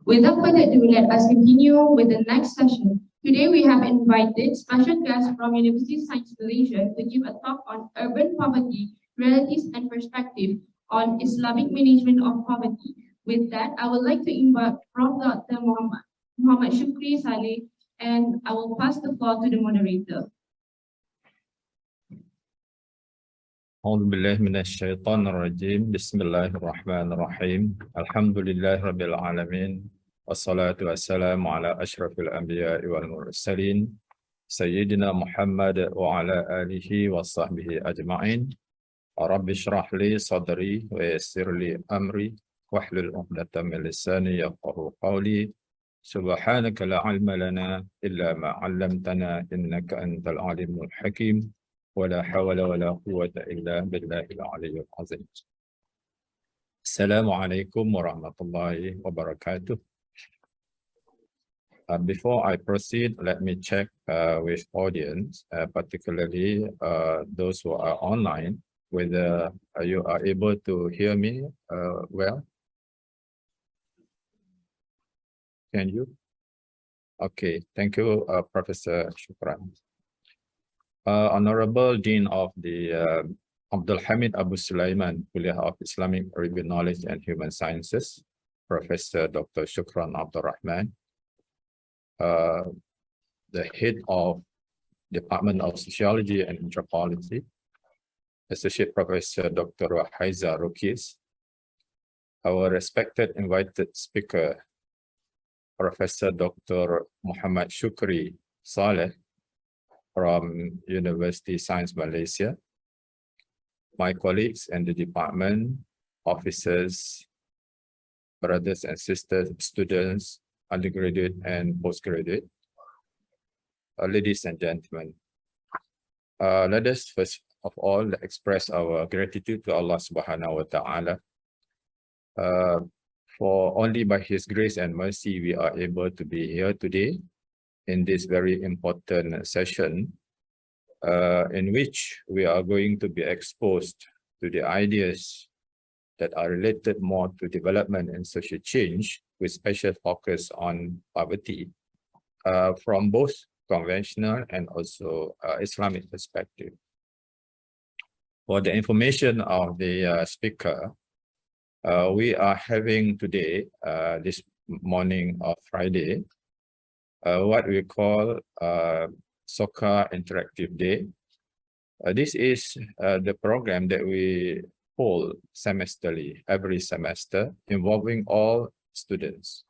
Without further ado, let us continue with the next session. Today we have invited special guests from University of Science Malaysia to give a talk on urban poverty, realities and perspective on Islamic management of poverty. With that, I would like to invite Prof. Dr. Muhammad Shukri Saleh, and I will pass the floor to the moderator. أعوذ بالله من الشيطان الرجيم بسم الله الرحمن الرحيم الحمد لله رب العالمين والصلاة والسلام على أشرف الأنبياء والمرسلين سيدنا محمد وعلى آله وصحبه أجمعين رب اشرح لي صدري ويسر لي أمري واحلل عقدة من لساني يفقهوا قولي سبحانك لا علم لنا إلا ما علمتنا إنك أنت العليم الحكيم ولا حول ولا قوة إلا بالله العلي العظيم. Assalamu alaikum wa rahmatullahi wa barakatuh. Before I proceed, let me check with audience, particularly those who are online, whether you are able to hear me well. Can you? Okay, thank you, Professor Shukran. Honorable Dean of the Abdul Hamid Abu Sulaiman Kuliah of Islamic Arabic Knowledge and Human Sciences, Professor Dr. Shukran Abdul Rahman, the head of Department of Sociology and Anthropology, Associate Professor Dr. Wahaiza Rukis, our respected invited speaker, Professor Dr. Muhammad Shukri Saleh, from University Science Malaysia, my colleagues and the department, officers, brothers and sisters, students, undergraduate and postgraduate, ladies and gentlemen. Let us first of all express our gratitude to Allah Subhanahu wa Ta'ala. For only by His grace and mercy we are able to be here today in this very important session in which we are going to be exposed to the ideas that are related more to development and social change with special focus on poverty from both conventional and also Islamic perspective. For the information of the speaker, we are having today, this morning of Friday, what we call SOCA Interactive Day. This is the program that we hold semesterly, every semester, involving all students.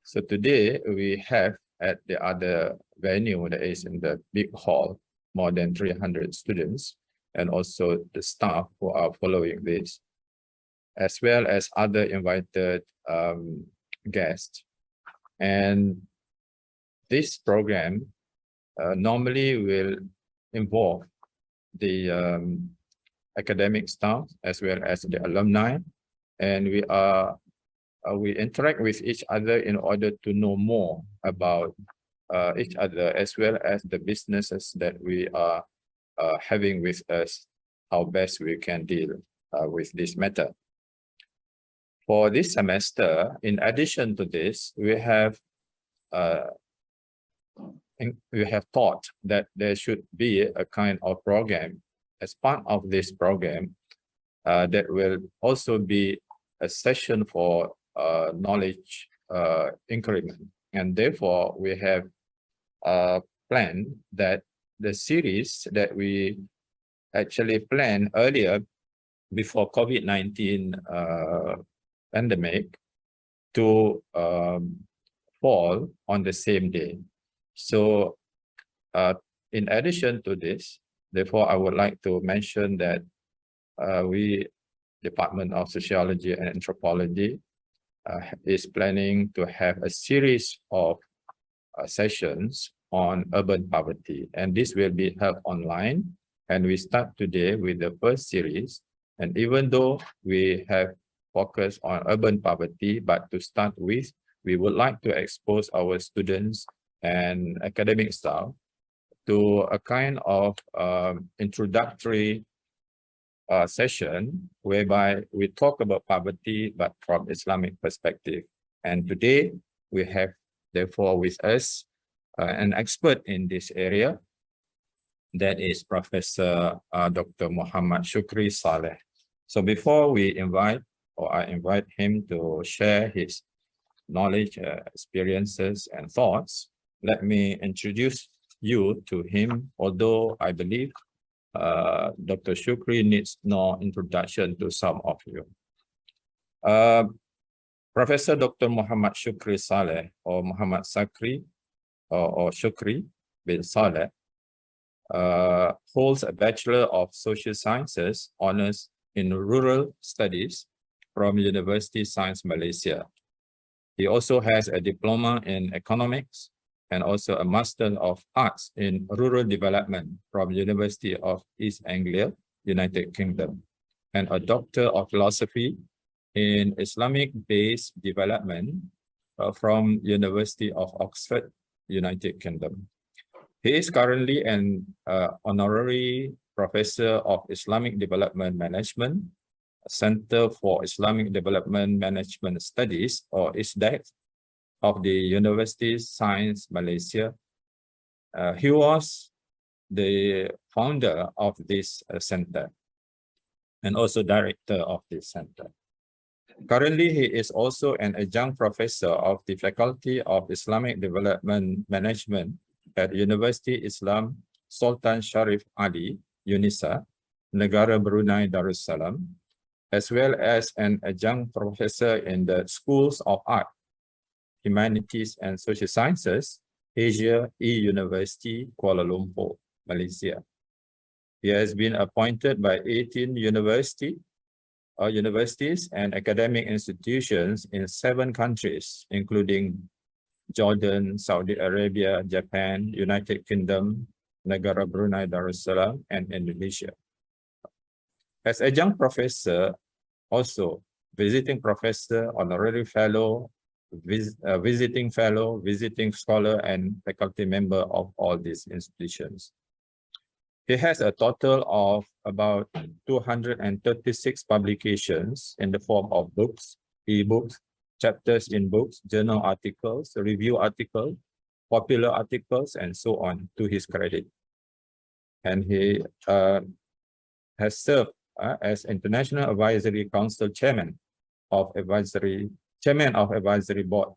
So today we have at the other venue that is in the big hall, more than 300 students, and also the staff who are following this, as well as other invited guests. And this program normally will involve the academic staff as well as the alumni, and we interact with each other in order to know more about each other, as well as the businesses that we are having with us, how best we can deal with this matter. For this semester, in addition to this, we have thought that there should be a kind of program as part of this program that will also be a session for knowledge increment. And therefore, we have planned that the series that we actually planned earlier before COVID-19 pandemic to fall on the same day. So in addition to this, therefore, I would like to mention that we, Department of Sociology and Anthropology, is planning to have a series of sessions on urban poverty. And this will be held online. And we start today with the first series. And even though we have focused on urban poverty, but to start with, we would like to expose our students and academic staff to a kind of introductory session whereby we talk about poverty, but from Islamic perspective. And today we have therefore with us an expert in this area, that is Professor Dr. Muhammad Shukri Saleh. So before we invite, or I invite him to share his knowledge, experiences, and thoughts, let me introduce you to him, although I believe Dr. Shukri needs no introduction to some of you. Professor Dr. Muhammad Shukri Saleh, or Muhammad Sakri, or Shukri bin Saleh, holds a Bachelor of Social Sciences honors in Rural Studies from University Science Malaysia. He also has a diploma in economics and also a Master of Arts in Rural Development from University of East Anglia, United Kingdom, and a Doctor of Philosophy in Islamic-based development from University of Oxford, United Kingdom. He is currently an honorary professor of Islamic Development Management, Center for Islamic Development Management Studies, or ISDEC, of the University Science Malaysia. He was the founder of this center and also director of this center. Currently, he is also an adjunct professor of the Faculty of Islamic Development Management at University Islam Sultan Sharif Ali, UNISA, Negara Brunei Darussalam, as well as an adjunct professor in the Schools of Art, Humanities and Social Sciences, Asia E-University, Kuala Lumpur, Malaysia. He has been appointed by 18 universities and academic institutions in 7 countries, including Jordan, Saudi Arabia, Japan, United Kingdom, Negara Brunei Darussalam, and Indonesia. As adjunct professor, also visiting professor, honorary fellow, visiting fellow, visiting scholar, and faculty member of all these institutions. He has a total of about 236 publications in the form of books, e-books, chapters in books, journal articles, review articles, popular articles, and so on to his credit. And he has served as International Advisory Council Chairman of Advisory Board,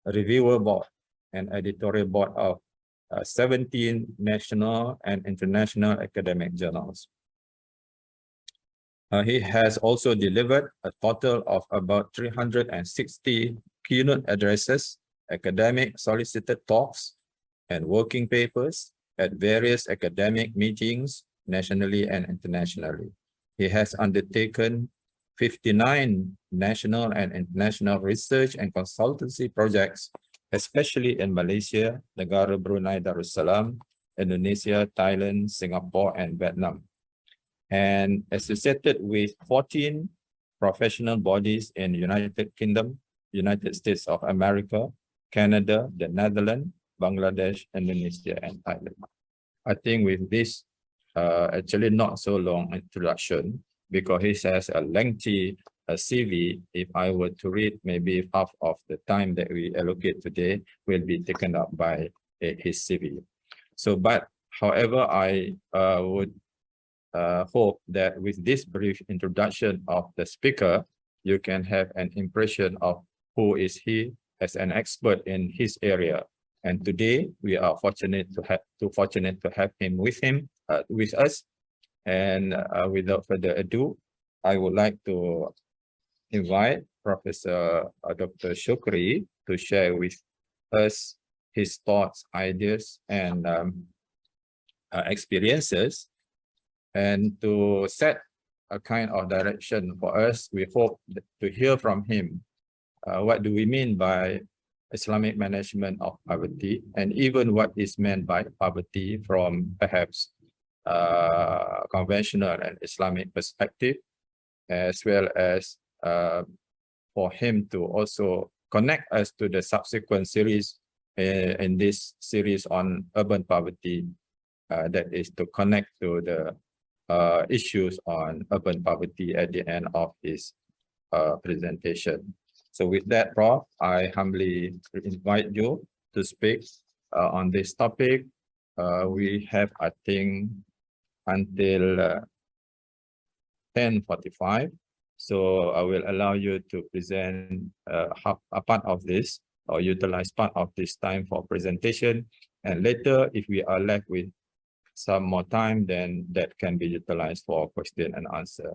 Reviewer Board, and Editorial Board of 17 national and international academic journals. He has also delivered a total of about 360 keynote addresses, academic solicited talks, and working papers at various academic meetings nationally and internationally. He has undertaken 59 national and international research and consultancy projects, especially in Malaysia, Negara Brunei Darussalam, Indonesia, Thailand, Singapore, and Vietnam, and associated with 14 professional bodies in United Kingdom, United States of America, Canada, the Netherlands, Bangladesh, Indonesia, and Thailand. I think with this, actually not so long introduction, because he has a lengthy CV. If I were to read, maybe half of the time that we allocate today will be taken up by his CV. So, but however, I would hope that with this brief introduction of the speaker, you can have an impression of who is he as an expert in his area. And today we are fortunate to have him with us. And without further ado, I would like to invite Professor Dr. Shukri to share with us his thoughts, ideas, and experiences, and to set a kind of direction for us. We hope to hear from him. What do we mean by Islamic management of poverty, and even what is meant by poverty from perhaps conventional and Islamic perspective, as well as for him to also connect us to the subsequent series in this series on urban poverty, that is to connect to the issues on urban poverty at the end of his presentation. So with that, Prof, I humbly invite you to speak on this topic. We have, I think, until 10:45. So I will allow you to present a part of this or utilize part of this time for presentation. And later, if we are left with some more time, then that can be utilized for question and answer.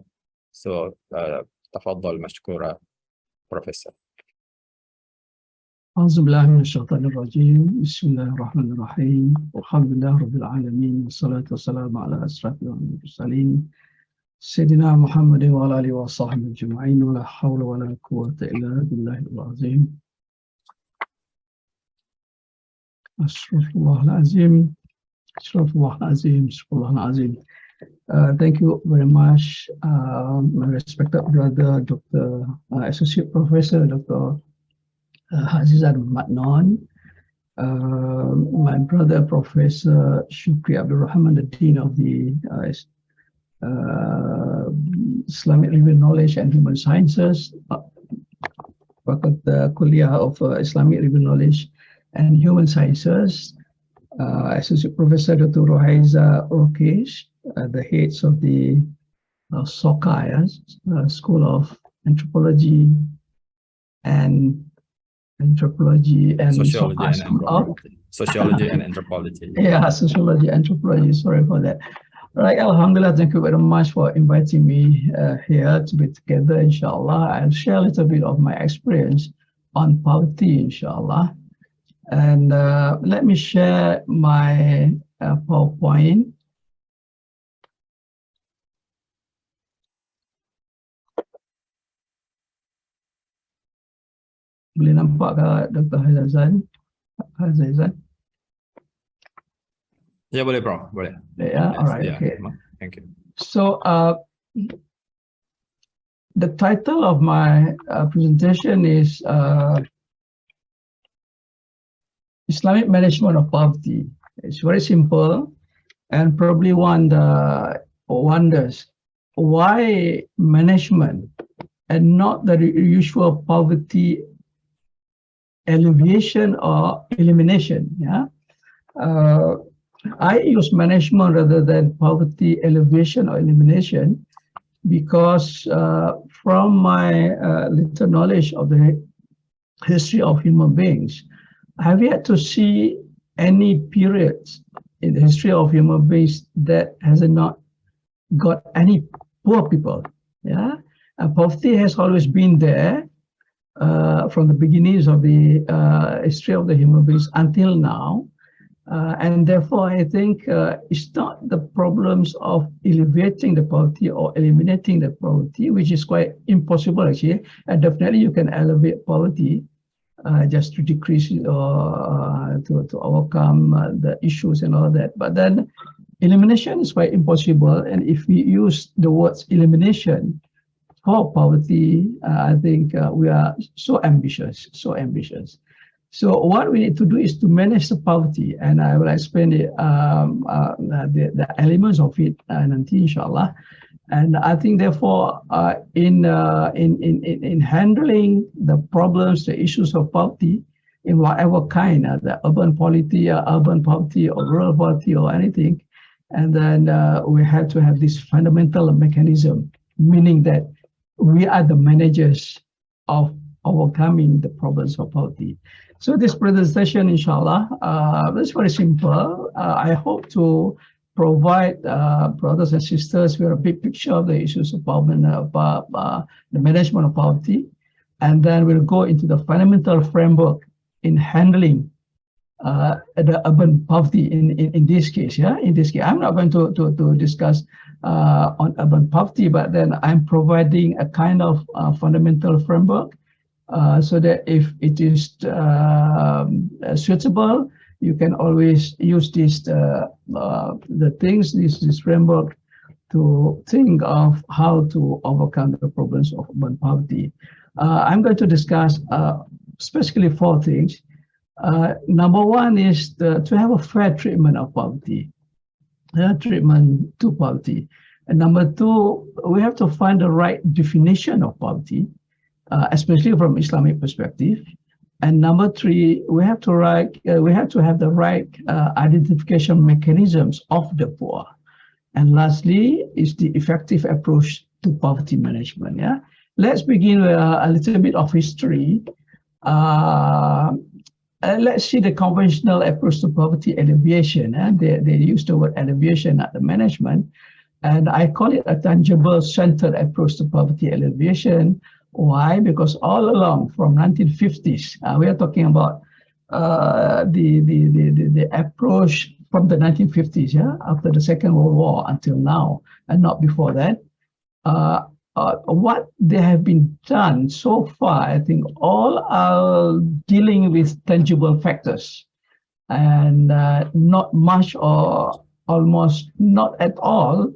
So, تفضل مشكورة, Professor. أعوذ بالله من الشيطان الرجيم بسم الله الرحمن الرحيم والحمد لله رب العالمين والصلاة والسلام على أشرف المرسلين سيدنا محمد وعلى آله وصحبه أجمعين ولا حول ولا قوة إلا بالله العظيم أستغفر الله العظيم أستغفر الله العظيم أستغفر الله العظيم. Thank you very much, my respected brother, Dr. Associate Professor, Dr. Azizan Matnon, my brother, Professor Shukri Abdul Rahman, the Dean of the Islamic Living Knowledge and Human Sciences, Fakultas Kuliah of Islamic Living Knowledge and Human Sciences, Associate Professor Dr. Rohaiza Rokesh, the heads of the SOCA, School of Anthropology and Sociology and Anthropology. Sociology and Anthropology. Yeah, Sociology, Anthropology, sorry for that. Right, Alhamdulillah, thank you very much for inviting me here to be together, inshallah. I'll share a little bit of my experience on poverty, inshallah. And let me share my PowerPoint. Boleh nampak ke Dr. Hazizan? Ya, boleh, Prof. Boleh. Yeah, all right, Yeah. okay. Thank you. So, the title of my presentation is Islamic Management of Poverty. It's very simple, and probably one wonders why management and not the usual poverty alleviation or elimination. Yeah, I use management rather than poverty alleviation or elimination because from my little knowledge of the history of human beings, I have yet to see any periods in the history of human beings that has not got any poor people. Yeah, and poverty has always been there from the beginnings of the history of the human beings until now. And therefore, I think it's not the problems of alleviating the poverty or eliminating the poverty, which is quite impossible actually. And definitely you can alleviate poverty just to decrease or to overcome the issues and all that. But then elimination is quite impossible. And if we use the words elimination for poverty, I think we are so ambitious, so ambitious. So what we need to do is to manage the poverty, and I will explain the elements of it nanti inshallah. And I think therefore in handling the problems, the issues of poverty in whatever kind, the urban poverty or rural poverty or anything, and then we have to have this fundamental mechanism, meaning that we are the managers of overcoming the problems of poverty. So this presentation, inshallah, is very simple. I hope to provide brothers and sisters with a big picture of the issues of poverty, the management of poverty, and then we'll go into the fundamental framework in handling the urban poverty in this case. Yeah, in this case, I'm not going to discuss on urban poverty, but then I'm providing a kind of fundamental framework so that if it is suitable, you can always use this this framework to think of how to overcome the problems of urban poverty. I'm going to discuss specifically 4 things. Number 1 is to have a fair treatment of poverty, treatment to poverty. And number 2, we have to find the right definition of poverty. especially from Islamic perspective. And number three, we have to have the right identification mechanisms of the poor. And lastly, is the effective approach to poverty management. Yeah, let's begin with a little bit of history. Let's see the conventional approach to poverty alleviation. They use the word alleviation at the management, and I call it a tangible centered approach to poverty alleviation. Why? Because all along from 1950s, we are talking about the approach from the 1950s, yeah, after the Second World War until now, and not before that. What they have been done so far, I think all are dealing with tangible factors, and not much or almost not at all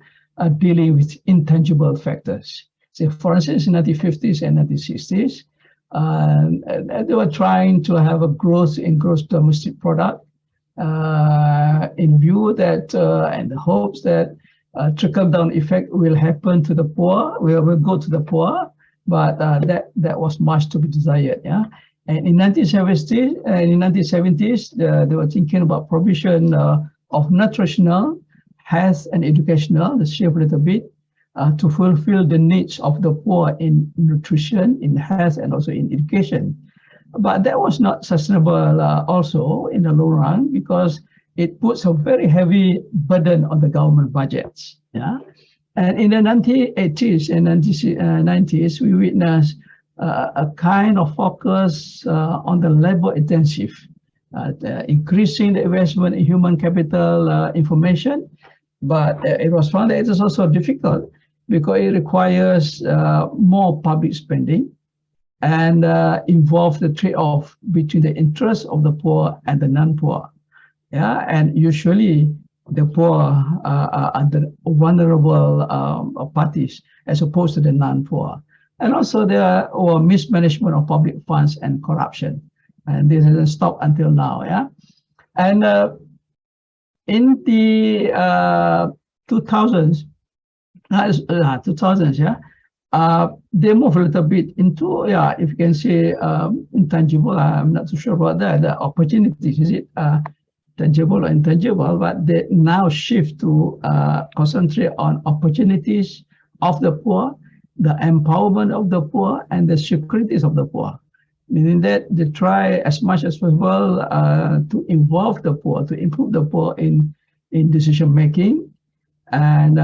dealing with intangible factors. So for instance, in the 1950s and 1960s, they were trying to have a growth in gross domestic product in view that and the hopes that trickle-down effect will happen to the poor, will go to the poor, but that was much to be desired. Yeah, and in 1970s, they were thinking about provision of nutritional, health, and educational. Let's shift a little bit to fulfill the needs of the poor in nutrition, in health, and also in education. But that was not sustainable also in the long run, because it puts a very heavy burden on the government budgets. Yeah, and in the 1980s and 1990s, we witnessed a kind of focus on the labor intensive, increasing the investment in human capital information. But it was found that it is also difficult because it requires more public spending and involves the trade-off between the interests of the poor and the non-poor. Yeah, and usually the poor are the vulnerable parties as opposed to the non-poor. And also there were mismanagement of public funds and corruption. And this hasn't stopped until now. Yeah, and in the 2000s, yeah, they move a little bit into, yeah, if you can say intangible. I'm not too sure about that. The opportunities, is it tangible or intangible? But they now shift to concentrate on opportunities of the poor, the empowerment of the poor, and the securities of the poor. Meaning that they try as much as possible to involve the poor, to improve the poor in decision making, and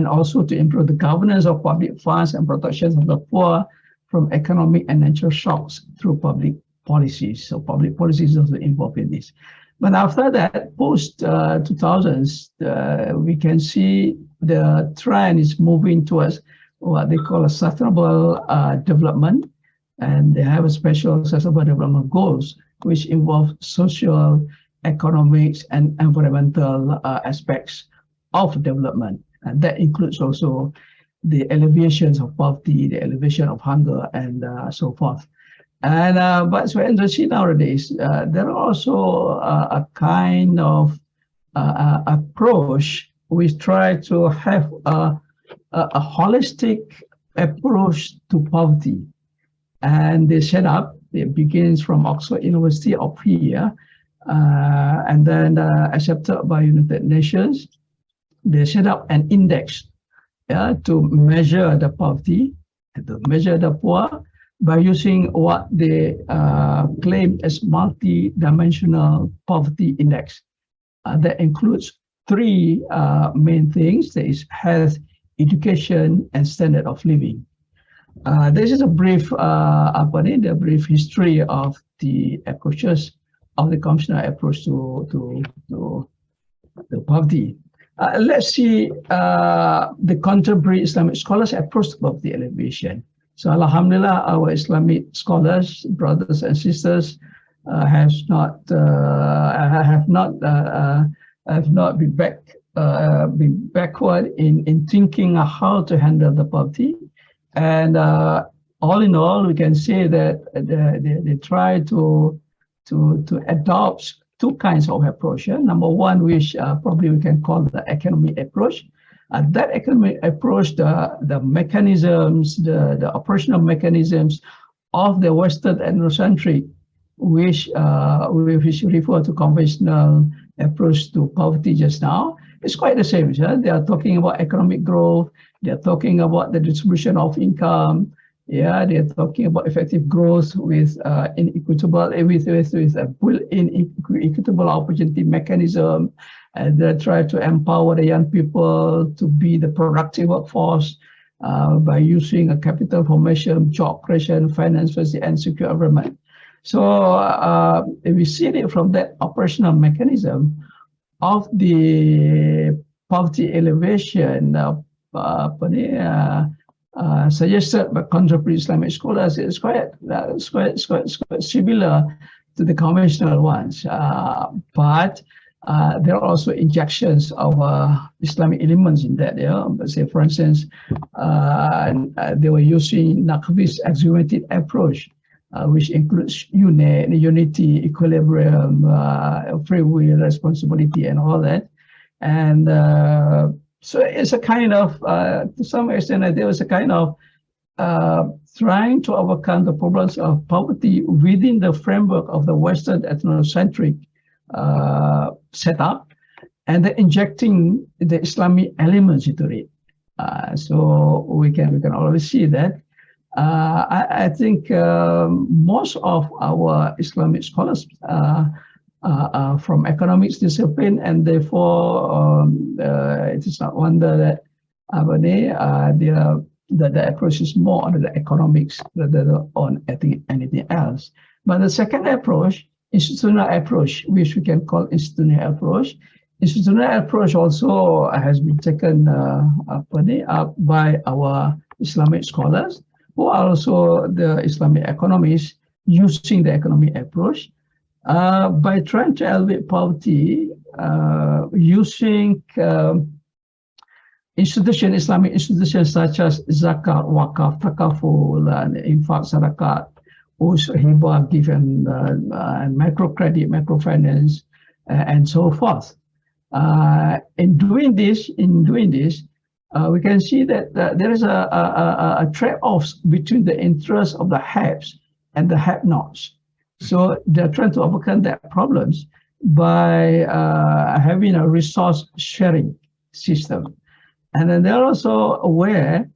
also to improve the governance of public funds and protection of the poor from economic and natural shocks through public policies. So public policies also involved in this. But after that, post 2000s, we can see the trend is moving towards what they call a sustainable development. And they have a special sustainable development goals, which involve social, economics, and environmental aspects of development. And that includes also the alleviations of poverty, the alleviation of hunger, and so forth. And but it's very interesting nowadays. There are also a kind of approach which try to have a holistic approach to poverty. And they set up, it begins from Oxford University up here, and then accepted by United Nations. They set up an index, yeah, to measure the poverty, and to measure the poor by using what they claim as multi-dimensional poverty index. That includes three main things. There is health, education, and standard of living. This is a brief brief history of the approaches of the conventional approach to poverty. Let's see the contemporary Islamic scholars' approach to poverty alleviation. So, alhamdulillah, our Islamic scholars, brothers and sisters, have not been backward in thinking how to handle the poverty. And all in all, we can say that they try to adopt two kinds of approach. Yeah? Number one, which probably we can call the economic approach, That economic approach, the mechanisms, the operational mechanisms of the Western ethnocentric, which refer to conventional approach to poverty just now, it's quite the same. Yeah? They are talking about economic growth. They are talking about the distribution of income. Yeah, they are talking about effective growth with inequitable, with a built-in equitable opportunity mechanism, and they try to empower the young people to be the productive workforce by using a capital formation, job creation, finance, and secure environment. So if we see it from that operational mechanism of the poverty elevation suggested by contemporary Islamic scholars, is quite similar to the conventional ones, but there are also injections of Islamic elements in that. Yeah, say for instance, they were using Naqvi's axiomatic approach, which includes unity, equilibrium, free will, responsibility, and all that. And so it's a kind of, to some extent, there was a kind of trying to overcome the problems of poverty within the framework of the Western ethnocentric setup, and then injecting the Islamic elements into it. So we can always see that. I think most of our Islamic scholars from economics discipline, and therefore it is not wonder that the approach is more on the economics rather than on anything else. But the second approach, institutional approach, which we can call institutional approach, also has been taken up by our Islamic scholars, who are also the Islamic economists, using the economic approach by trying to elevate poverty using Islamic institutions such as zakat, wakaf, takaful, and infaq, sadaqat, also hibah, given and microcredit, microfinance, and so forth. In doing this, we can see that there is a trade-off between the interests of the haves and the have-nots. So they're trying to overcome that problems by having a resource sharing system. And then they're also aware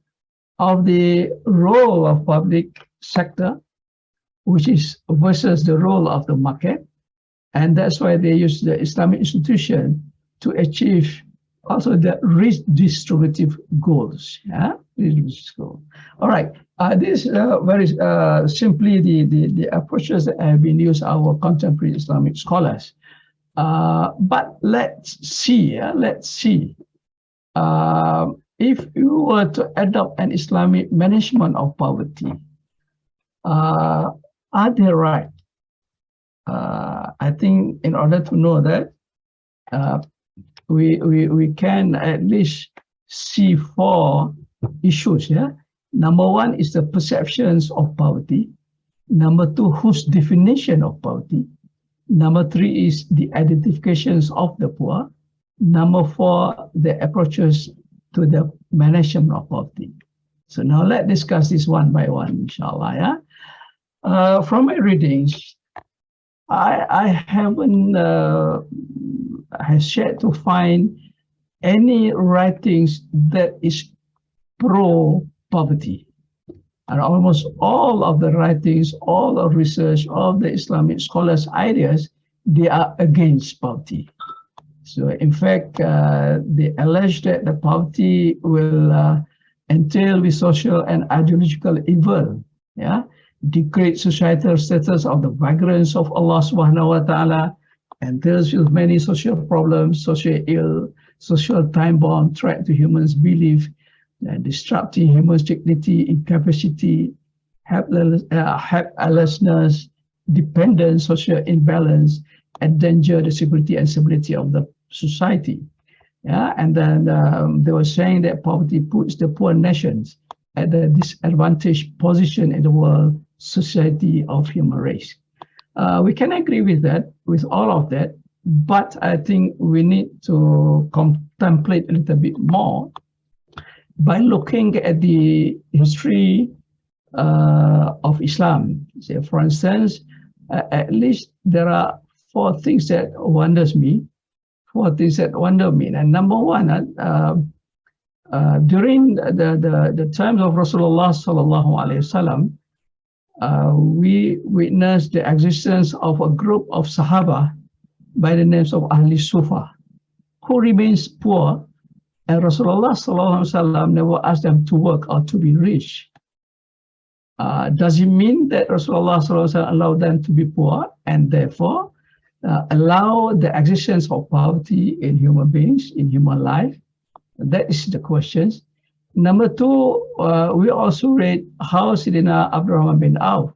of the role of public sector, which is versus the role of the market. And that's why they use the Islamic institution to achieve also the redistributive goals. Yeah, all right. This is very simply the approaches that have been used by our contemporary Islamic scholars. But let's see. If you were to adopt an Islamic management of poverty, are they right? I think in order to know that, we can at least see 4 issues. Yeah. Number 1 is the perceptions of poverty. Number 2, whose definition of poverty. Number 3 is the identifications of the poor. Number 4, the approaches to the management of poverty. So now let's discuss this one by one, inshallah. Yeah. From my readings, I haven't has yet to find any writings that is pro-poverty. And almost all of the writings, all of research, all the Islamic scholars' ideas, they are against poverty. So in fact, they allege that the poverty will entail with social and ideological evil, yeah, degrade societal status of the vagrants of Allah subhanahu wa ta'ala, entails with many social problems, social ill, social time-bound threat to humans' belief, disrupting human dignity, incapacity, helplessness, dependence, social imbalance, endanger the security and stability of the society. Yeah, and then they were saying that poverty puts the poor nations at a disadvantaged position in the world society of human race. We can agree with that, with all of that, but I think we need to contemplate a little bit more by looking at the history of Islam. Say, for instance, at least there are four things that wonder me. And number one, during the times of Rasulullah sallallahu alaihi wasallam, we witnessed the existence of a group of Sahaba by the names of Ahli Sufa, who remains poor, and Rasulullah sallallahu alaihi wasallam never asked them to work or to be rich. Does it mean that Rasulullah sallallahu alaihi wasallam allowed them to be poor and therefore allow the existence of poverty in human beings, in human life? That is the questions. Number two, we also read how Sayyidina Abdurrahman bin Auf,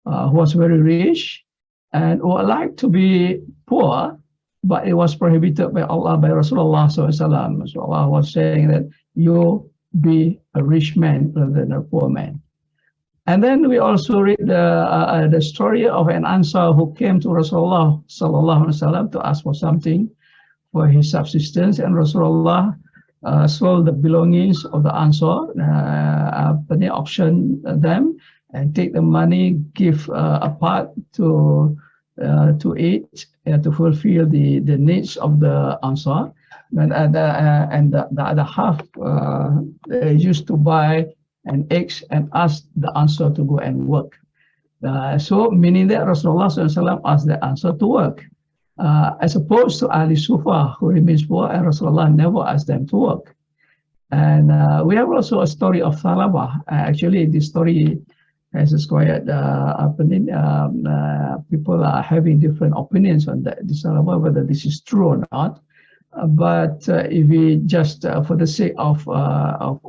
who was very rich and would like to be poor, but it was prohibited by Allah, by Rasulullah SAW. So Allah was saying that you be a rich man rather than a poor man. And then we also read the story of an Ansar who came to Rasulullah SAW to ask for something for his subsistence, and Rasulullah sold the belongings of the Ansar, auction them and take the money, give a part to eat, to fulfill the needs of the Ansar, and the other half used to buy an eggs and ask the Ansar to go and work. So meaning that Rasulullah SAW asked the Ansar to work, as opposed to Ahli Sufa, who remains poor, and Rasulullah never asked them to work. And we have also a story of Thalaba. Actually, this story has quite people are having different opinions on that, this Thalaba, whether this is true or not. But if we just, for the sake of our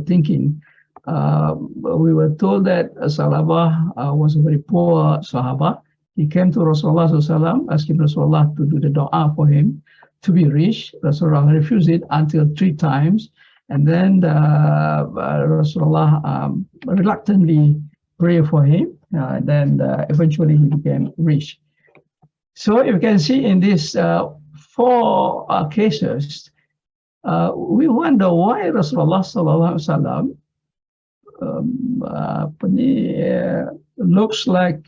thinking, we were told that Thalaba was a very poor Sahaba. He came to Rasulullah SAW, asking Rasulullah to do the dua for him to be rich. Rasulullah refused it until 3 times. And then Rasulullah reluctantly prayed for him. Then eventually he became rich. So you can see in these 4 cases, we wonder why Rasulullah SAW looks like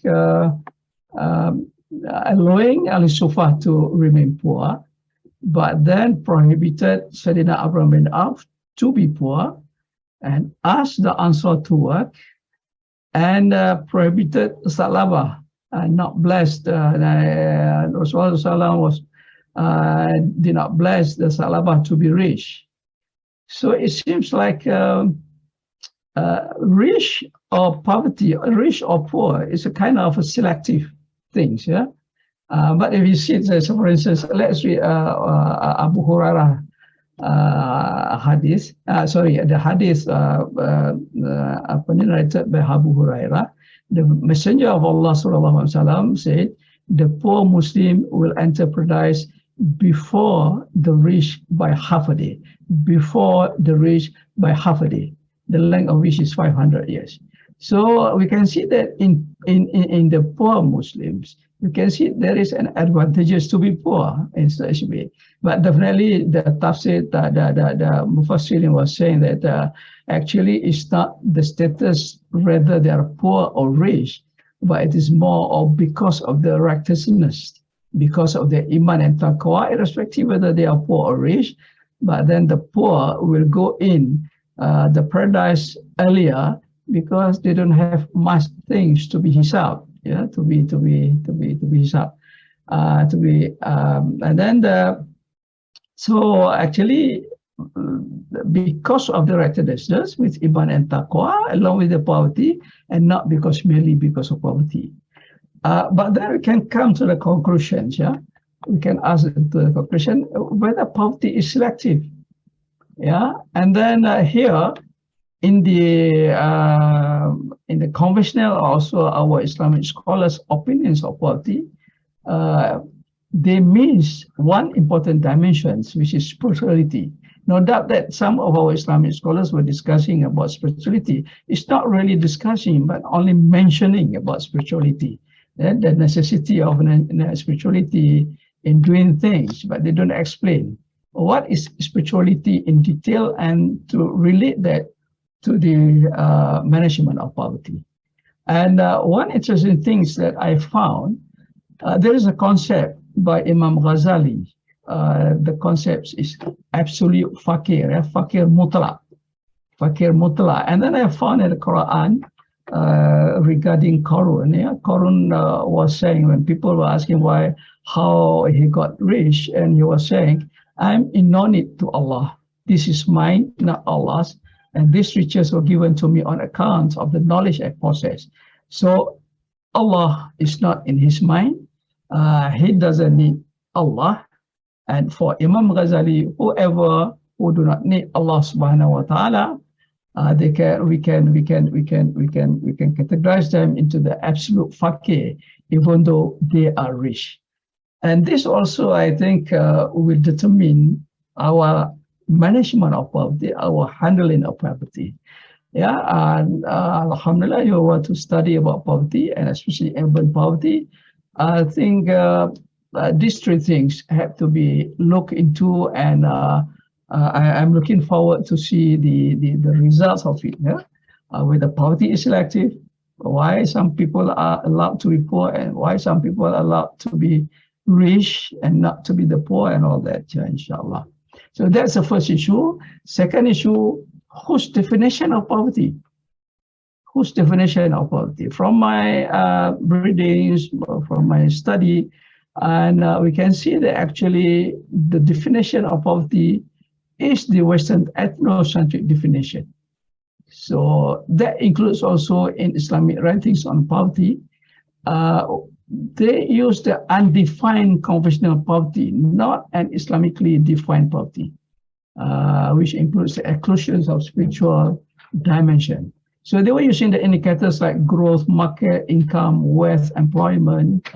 allowing Ahli Sufa to remain poor, but then prohibited Sayyidina Abraham bin Auf to be poor and asked the Ansar to work, and prohibited Thalaba, not blessed. Rasulullah was did not bless the Thalaba to be rich. So it seems like rich or poverty, rich or poor, is a kind of a selective things, yeah. But if you see, so for instance, let's read Abu Hurairah hadith. The hadith narrated by Abu Hurairah. The Messenger of Allah sallallahu alaihi wasallam said, "The poor Muslim will enter paradise before the rich by half a day. Before the rich by half a day, the length of which is 500 years." So we can see that in the poor Muslims, you can see there is an advantage to be poor in such a way. But definitely the tafsir, the Mufassirin was saying that actually it's not the status whether they are poor or rich, but it is more of because of the righteousness, because of their iman and taqwa, irrespective whether they are poor or rich. But then the poor will go in the paradise earlier because they don't have much things to be hisab, yeah, to be hisab, and then so actually because of the righteousness with iman and taqwa, along with the poverty, and not merely because of poverty. But then we can come to the conclusions, yeah. We can ask the conclusion whether poverty is selective, yeah. And then here in the conventional, also our Islamic scholars' opinions of poverty, they miss one important dimension, which is spirituality. No doubt that some of our Islamic scholars were discussing about spirituality. It's not really discussing, but only mentioning about spirituality, the necessity of spirituality in doing things, but they don't explain. what is spirituality in detail and to relate that to the management of poverty. And one interesting thing that I found, there is a concept by Imam Ghazali. The concept is absolute fakir, fakir mutlaq, fakir mutlaq. And then I found in the Quran regarding Qarun. Qarun was saying, when people were asking how he got rich, and he was saying, I'm in no need to Allah. This is mine, not Allah's. And these riches were given to me on account of the knowledge I possess. So Allah is not in his mind. He doesn't need Allah. And for Imam Ghazali, whoever who do not need Allah subhanahu wa ta'ala, we can categorize them into the absolute fakir, even though they are rich. And this also, I think, will determine our management of poverty, our handling of poverty. Yeah, and alhamdulillah, you want to study about poverty, and especially urban poverty. I think these three things have to be looked into, and I'm looking forward to see the results of it. Yeah? Whether poverty is selective, why some people are allowed to be poor, and why some people are allowed to be rich and not to be the poor, and all that, inshallah. So that's the first issue. Second issue, whose definition of poverty? Whose definition of poverty? From my readings, from my study, and we can see that actually the definition of poverty is the Western ethnocentric definition. So that includes also in Islamic writings on poverty. They use the undefined conventional poverty, not an Islamically defined poverty, which includes the exclusions of spiritual dimension. So they were using the indicators like growth, market, income, wealth, employment,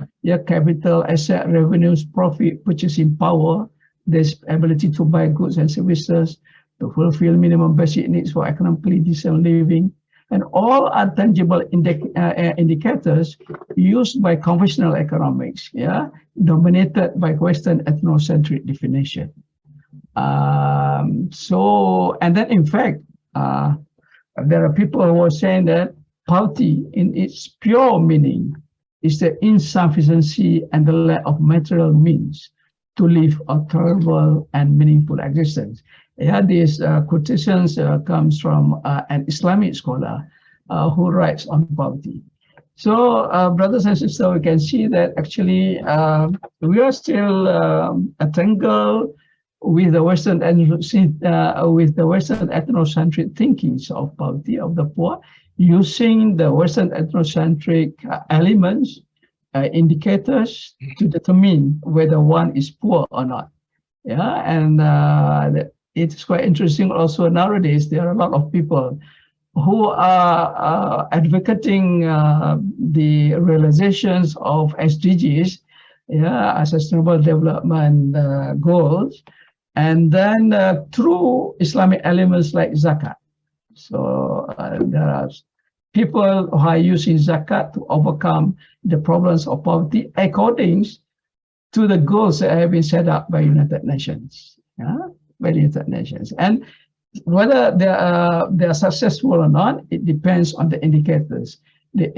capital, asset, revenues, profit, purchasing power, this ability to buy goods and services, to fulfill minimum basic needs for economically decent living, and all are tangible indicators used by conventional economics, dominated by Western ethnocentric definition. And then in fact, there are people who are saying that poverty in its pure meaning is the insufficiency and the lack of material means to live a tolerable and meaningful existence. These quotations comes from an Islamic scholar who writes on poverty. So, brothers and sisters, we can see that actually we are still entangled with the Western ethnocentric thinkings of poverty of the poor, using the Western ethnocentric elements, indicators to determine whether one is poor or not. And it's quite interesting also nowadays, there are a lot of people who are advocating the realizations of SDGs, Sustainable Development Goals, and then through Islamic elements like zakat. So there are people who are using zakat to overcome the problems of poverty according to the goals that have been set up by United Nations. By the United Nations. And whether they are successful or not, it depends on the indicators, the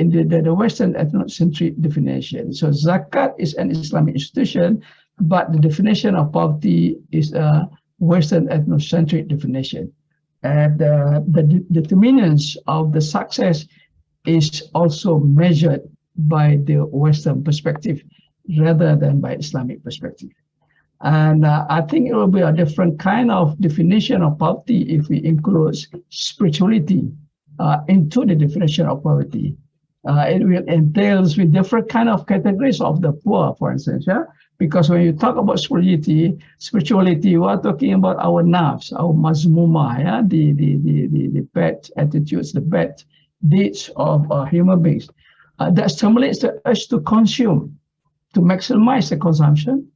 Western ethnocentric definition. So zakat is an Islamic institution, but the definition of poverty is a Western ethnocentric definition. And the determinants of the success is also measured by the Western perspective rather than by Islamic perspective. And I think it will be a different kind of definition of poverty if we include spirituality into the definition of poverty. It will entail with different kind of categories of the poor, for instance. Because when you talk about spirituality, we are talking about our nafs, our mazmuma, the bad attitudes, the bad deeds of human beings. That stimulates us to consume, to maximize the consumption,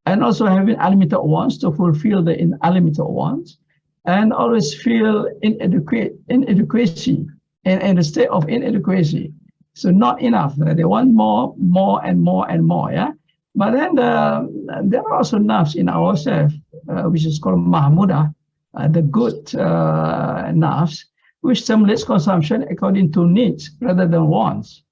and also having unlimited wants to fulfill the unlimited wants, and always feel inadequacy, in a state of inadequacy. So not enough. They want more and more and more. But then there are also nafs in ourselves, which is called Mahmudah, the good nafs, which stimulates consumption according to needs rather than wants.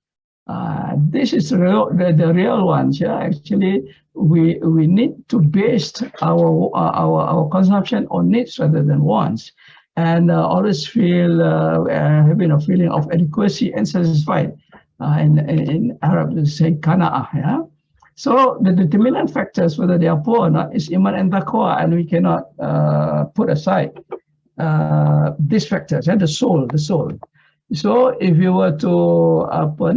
This is the real ones. Yeah, actually, we need to base our consumption on needs rather than wants, and always feel having a feeling of adequacy and satisfied. In Arab, they say kana'ah. Yeah. So the determinant factors whether they are poor or not is iman and taqwa, and we cannot put aside these factors. And the soul. So if you were to put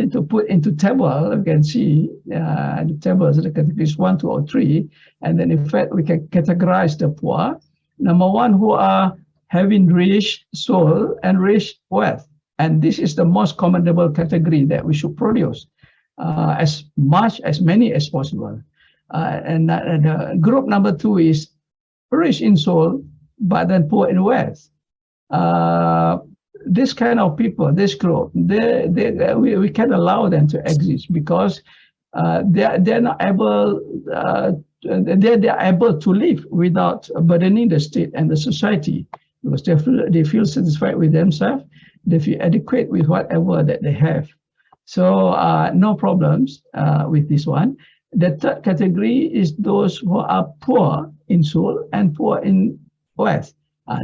into table, you can see the tables, the categories 1, 2, or 3, and then in fact we can categorize the poor. Number one, who are having rich soul and rich wealth, and this is the most commendable category that we should produce as many as possible. And the group number 2 is rich in soul but then poor in wealth. This kind of people, this group, we can allow them to exist because they're not able, they're able to live without burdening the state and the society, because they feel satisfied with themselves, they feel adequate with whatever that they have. So no problems with this one. The third category is those who are poor in soul and poor in wealth.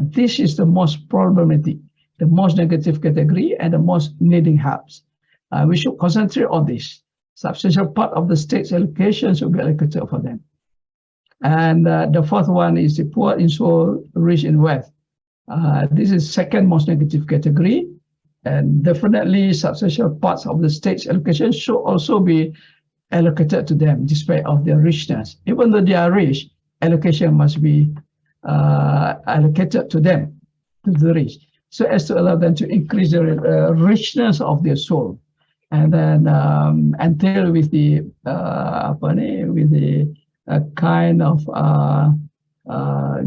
This is the most problematic, the most negative category, and the most needing helps. We should concentrate on this. Substantial part of the state's allocation should be allocated for them. And the fourth one is the poor in soul, rich in wealth. This is second most negative category, and definitely substantial parts of the state's allocation should also be allocated to them, despite of their richness. Even though they are rich, allocation must be allocated to them, to the rich, so as to allow them to increase the richness of their soul, and then entail with the kind of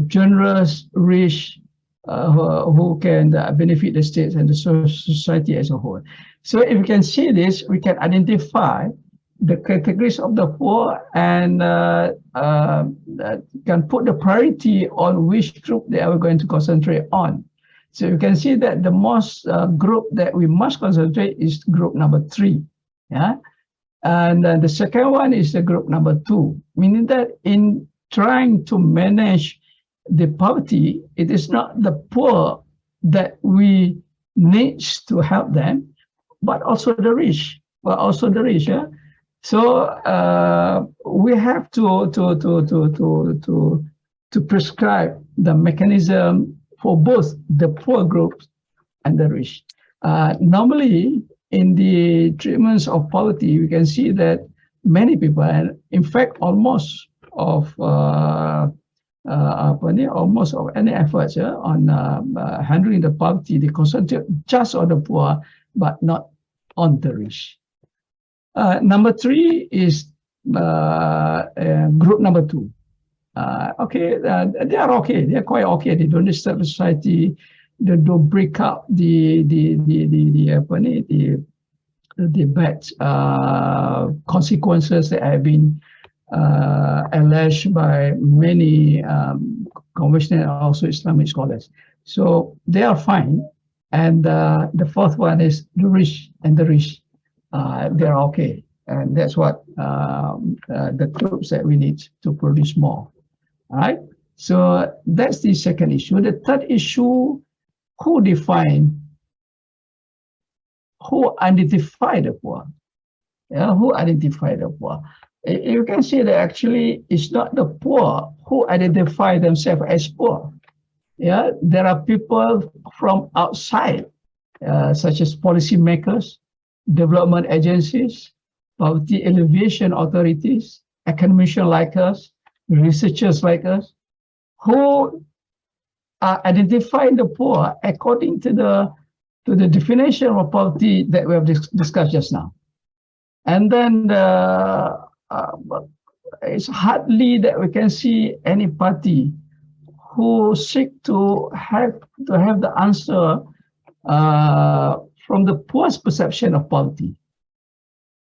generous, rich, who can benefit the state and the society as a whole. So if you can see this, we can identify the categories of the poor and can put the priority on which group they are going to concentrate on. So you can see that the most group that we must concentrate is group number 3. Yeah, and the second one is the group number 2, meaning that in trying to manage the poverty, it is not the poor that we need to help them, but also the rich. Yeah? So we have to prescribe the mechanism for both the poor groups and the rich. Normally, in the treatments of poverty, we can see that many people, and in fact, almost of any efforts on handling the poverty, they concentrate just on the poor, but not on the rich. Number 3 is group number 2. Okay, they are okay. They are quite okay. They don't disturb the society. They don't break up the bad consequences that have been alleged by many conventional and also Islamic scholars. So they are fine. And the fourth one is the rich and the rich. They are okay. And that's what the groups that we need to produce more. All right. So that's the second issue. The third issue, who identify the poor? Yeah, who identify the poor? You can see that actually it's not the poor who identify themselves as poor. Yeah, there are people from outside, such as policymakers, development agencies, poverty alleviation authorities, academicians like us, researchers like us, who are identifying the poor according to the definition of poverty that we have discussed just now. And then it's hardly that we can see any party who seek to have the answer from the poor's perception of poverty.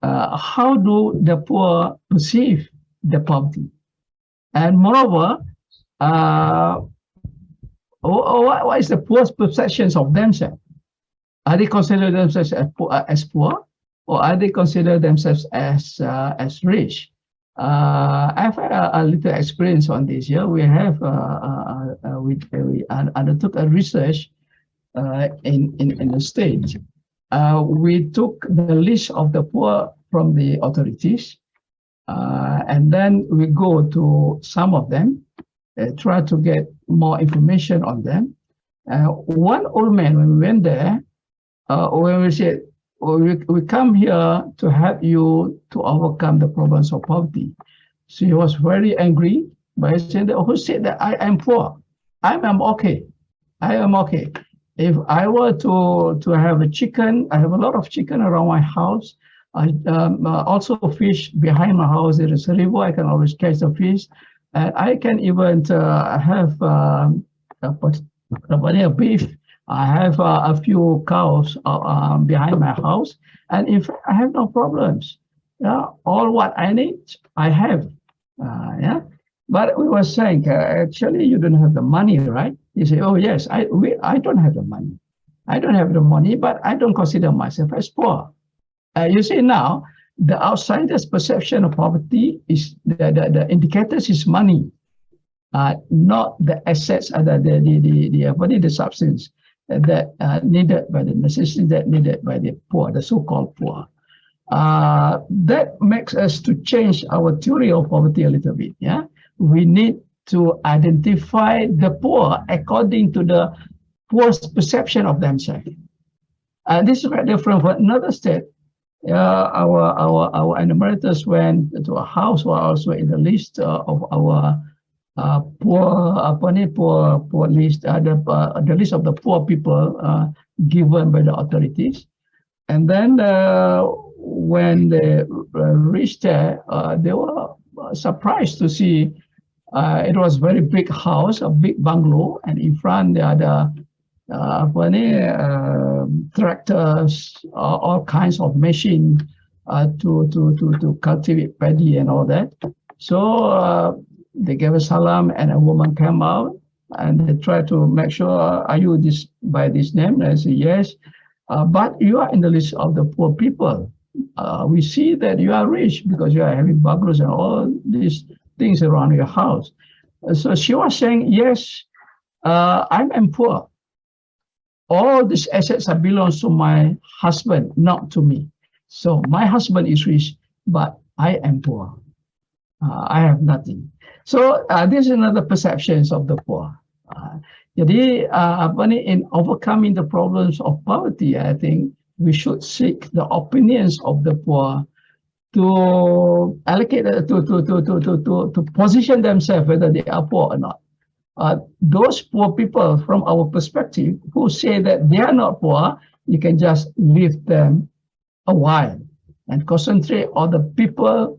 How do the poor perceive the poverty? And moreover, what is the poor's perceptions of themselves? Are they consider themselves as poor, or are they consider themselves as rich? I've had a little experience on this. Yeah, we have we undertook a research in the state. We took the list of the poor from the authorities, and then we go to some of them, try to get more information on them. One old man, when we went there, when we said, we come here to help you to overcome the problems of poverty. So he was very angry by saying that, who said that I am poor? I am okay. I am okay. If I were to have a chicken, I have a lot of chicken around my house. I also fish behind my house. There is a river. I can always catch the fish. And I can even have a beef. I have a few cows behind my house, and in fact, I have no problems. Yeah, all what I need, I have. Yeah, but we were saying, actually, you don't have the money, right? You say, oh yes, I don't have the money. I don't have the money, but I don't consider myself as poor. You see now, the outsider's perception of poverty is the indicators is money, not the assets, the substance that needed by the necessity that needed by the poor, the so-called poor. That makes us to change our theory of poverty a little bit. Yeah, we need to identify the poor according to the poor's perception of themselves. And this is quite different from another state. Our enumerators went to a house who are also in the list of our poor list, the list of the poor people given by the authorities. And then when they reached there, they were surprised to see it was a very big house, a big bungalow, and in front there are tractors, all kinds of machines to cultivate paddy and all that. So they gave a salam, and a woman came out, and they tried to make sure, are you this by this name? And I said, yes, but you are in the list of the poor people. We see that you are rich because you are having bungalows and all these things around your house. So she was saying, yes, I am poor. All these assets belong to my husband, not to me. So my husband is rich, but I am poor. I have nothing. So this is another perceptions of the poor. Jadi in overcoming the problems of poverty, I think we should seek the opinions of the poor to allocate to position themselves whether they are poor or not. Those poor people, from our perspective, who say that they are not poor, you can just leave them a while and concentrate on the people,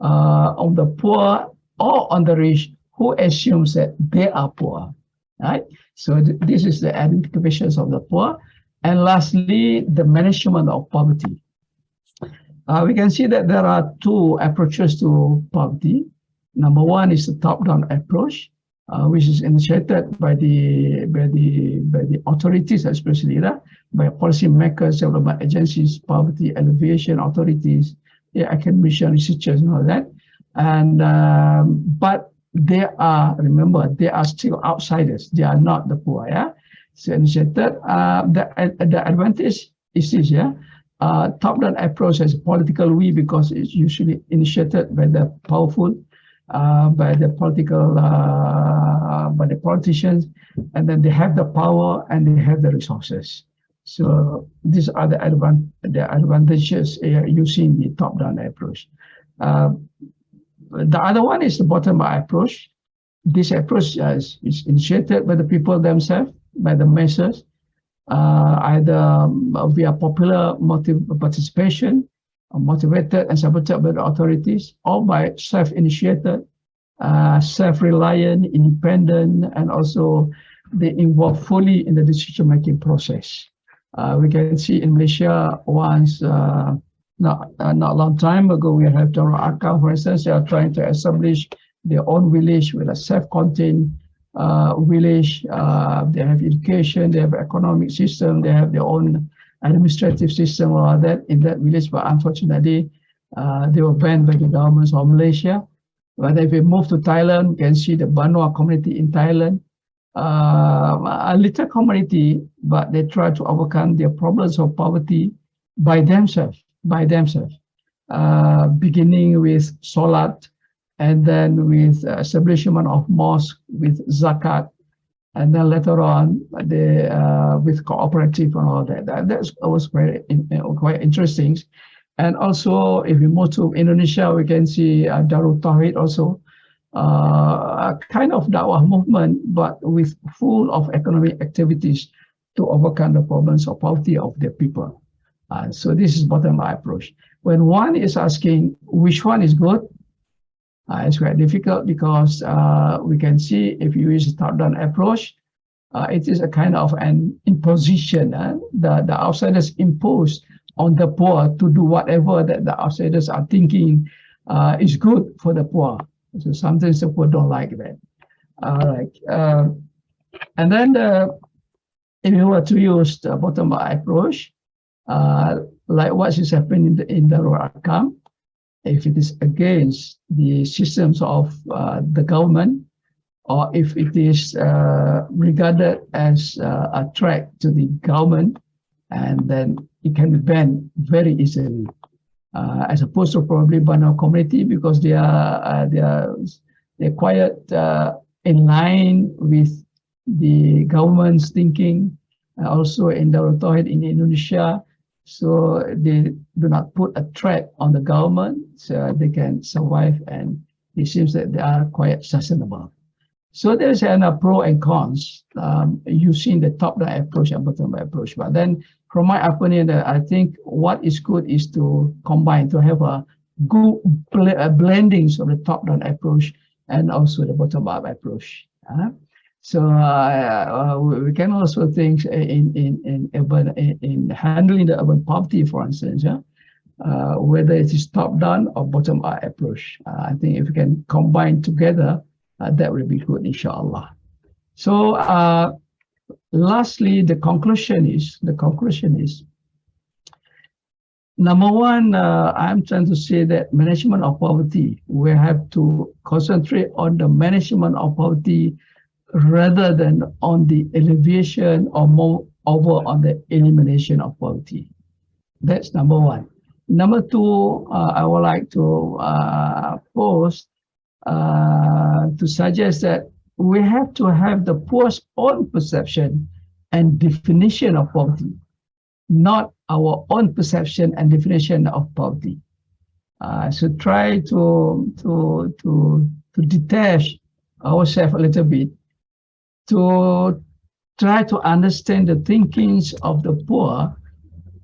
on the poor or on the rich who assumes that they are poor, right? So this is the identifications of the poor. And lastly, the management of poverty. We can see that there are two approaches to poverty. Number one is the top-down approach, which is initiated by the authorities, especially by policymakers, development agencies, poverty alleviation authorities, academicians, researchers, and all that. And but they are, remember, they are still outsiders. They are not the poor. Yeah. So initiated. The advantage is this. Yeah. Top-down approach has a political will because it's usually initiated by the powerful, by the politicians, and then they have the power and they have the resources. So these are the advantages using the top-down approach. The other one is the bottom-up approach. This approach is initiated by the people themselves, by the masses, either via popular participation, motivated and supported by the authorities, or by self-initiated, self-reliant, independent, and also they involve fully in the decision-making process. We can see in Malaysia once, not a long time ago, we have General Akam, for instance, they are trying to establish their own village with a self-contained village. They have education, they have economic system, they have their own administrative system or that in that village. But unfortunately, they were banned by the governments of Malaysia. But if we move to Thailand, you can see the Banua community in Thailand. A little community, but they try to overcome their problems of poverty by themselves, beginning with Salat, and then with establishment of mosque, with zakat, and then later on with cooperative and all that. That was quite interesting. And also, if we move to Indonesia, we can see Darul Tauhid also, a kind of dawah movement, but with full of economic activities to overcome the problems of poverty of their people. So this is bottom-up approach. When one is asking which one is good, it's quite difficult because we can see if you use a top-down approach, it is a kind of an imposition. The outsiders impose on the poor to do whatever that the outsiders are thinking is good for the poor. So sometimes the poor don't like that. All right. And then if you were to use the bottom-up approach, like what is happening in the rural Arkam, if it is against the systems of the government, or if it is regarded as a threat to the government, and then it can be banned very easily, as opposed to probably Banao community, because they're quite in line with the government's thinking, also in Darul Tauhid in Indonesia. So they do not put a threat on the government, so they can survive, and it seems that they are quite sustainable. So there's a pro and cons using the top-down approach and bottom-up approach. But then, from my opinion, I think what is good is to combine, to have a good blendings of the top-down approach and also the bottom-up approach. So we can also think in handling the urban poverty, for instance, whether it is top-down or bottom-up approach. I think if we can combine together, that will be good, inshallah. So lastly, the conclusion is, number one, I'm trying to say that management of poverty, we have to concentrate on the management of poverty rather than on the alleviation or more over on the elimination of poverty. That's number one. Number two, I would like to pose to suggest that we have to have the poor's own perception and definition of poverty, not our own perception and definition of poverty. So try to detach ourselves a little bit, to try to understand the thinkings of the poor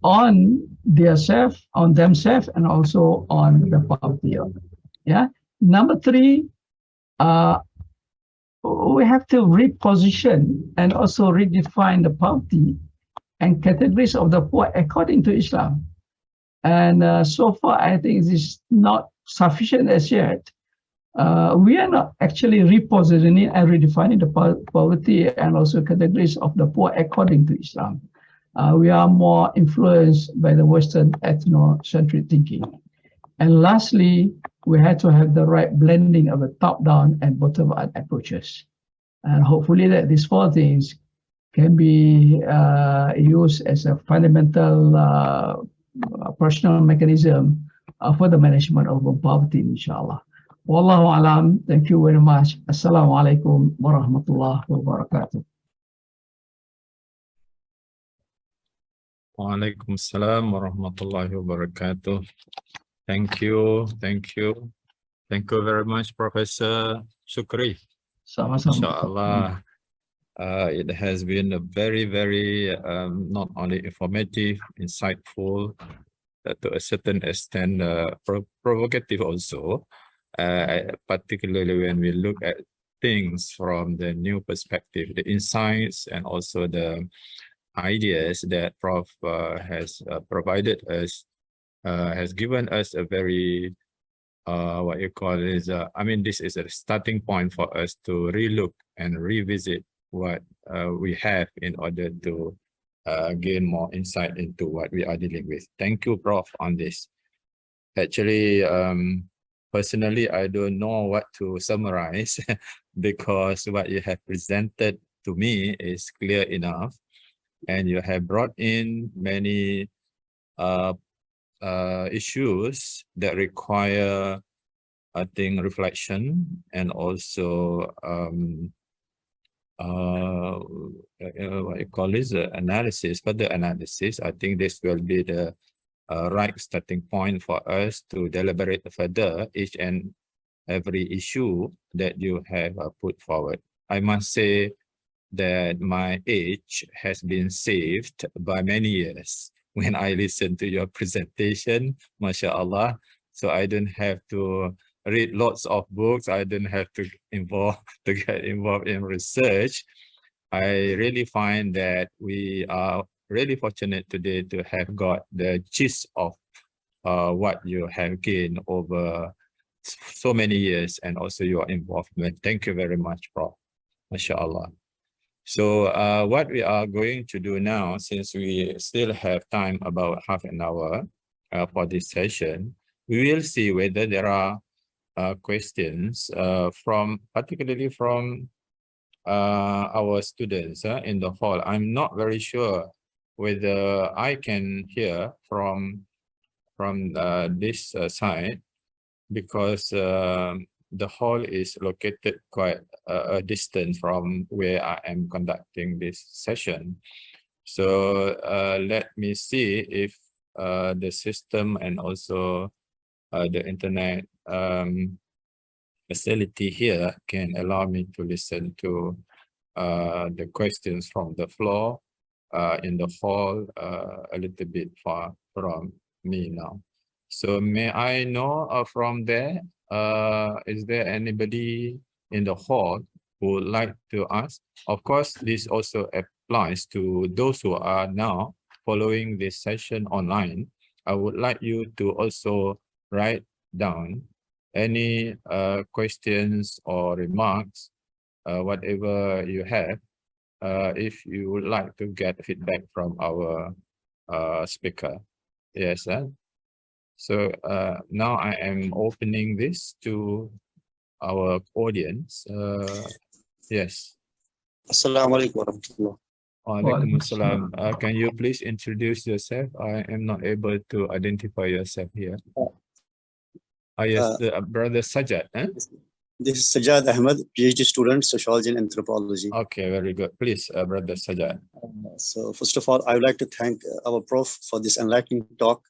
on themselves, and also on the poverty. Yeah. Number three, we have to reposition and also redefine the poverty and categories of the poor according to Islam. And so far, I think it is not sufficient as yet. We are not actually repositioning and redefining the poverty and also categories of the poor according to Islam. We are more influenced by the Western ethnocentric thinking. And lastly, we had to have the right blending of the top-down and bottom-up approaches. And hopefully that these four things can be used as a fundamental personal mechanism for the management of poverty, inshallah. Wallahu alam. Thank you very much. Assalamu alaikum warahmatullahi wabarakatuh. Wa alaikum assalam warahmatullahi wabarakatuh. Thank you very much, Professor Shukri. Inshallah, it has been a very, very not only informative, insightful, to a certain extent provocative also, particularly when we look at things from the new perspective, the insights and also the ideas that Prof has provided us, has given us a very what you call is, I mean, this is a starting point for us to relook and revisit what we have in order to gain more insight into what we are dealing with. Thank you, Prof, on this. Actually, personally, I don't know what to summarize because what you have presented to me is clear enough, and you have brought in many issues that require, I think, reflection and also what you call this, analysis. Further analysis. I think this will be the right starting point for us to deliberate further each and every issue that you have put forward. I must say that my age has been saved by many years when I listen to your presentation, mashallah. So I don't have to read lots of books. I don't have to get involved in research. I really find that we are really fortunate today to have got the gist of what you have gained over so many years and also your involvement. Thank you very much, Prof. Mashallah. So what we are going to do now, since we still have time, about half an hour for this session, we will see whether there are questions particularly from our students in the hall. I'm not very sure whether I can hear from this side, because the hall is located quite a distance from where I am conducting this session. So let me see if the system and also the internet facility here can allow me to listen to the questions from the floor in the hall a little bit far from me now. So may I know from there, is there anybody in the hall who would like to ask? Of course, this also applies to those who are now following this session online. I would like you to also write down any questions or remarks, whatever you have, if you would like to get feedback from our speaker. Yes, so now I am opening this to our audience. Yes. Assalamu alaikum warahmatullah. Walaikum assalam. Can you please introduce yourself? I am not able to identify yourself here. Yes, Brother Sajjad. This is Sajjad Ahmed, PhD student, sociology and anthropology. Okay, very good. Please, Brother Sajjad. So first of all, I would like to thank our prof for this enlightening talk.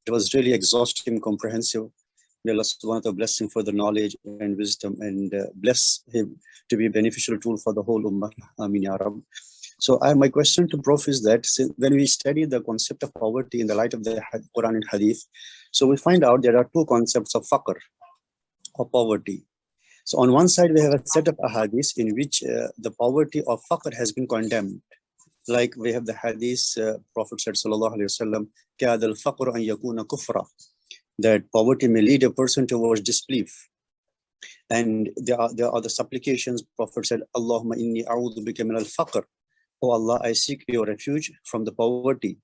It was really exhaustive and comprehensive. May Allah subhanahu wa ta'ala bless him for the knowledge and wisdom, and bless him to be a beneficial tool for the whole ummah. Ameen ya Rabb. So my question to Prof is that when we study the concept of poverty in the light of the Quran and Hadith, so we find out there are two concepts of faqr, or poverty. So on one side, we have a set of ahadith in which the poverty of faqr has been condemned. Like we have the hadith, Prophet said, sallallahu alaihi wasallam, "Kad al-faqr an yakuna kufra," that poverty may lead a person towards disbelief. And there are the supplications. Prophet said, "Allahumma inni a'udhu bika min al-faqr." Oh Allah, I seek your refuge from the poverty.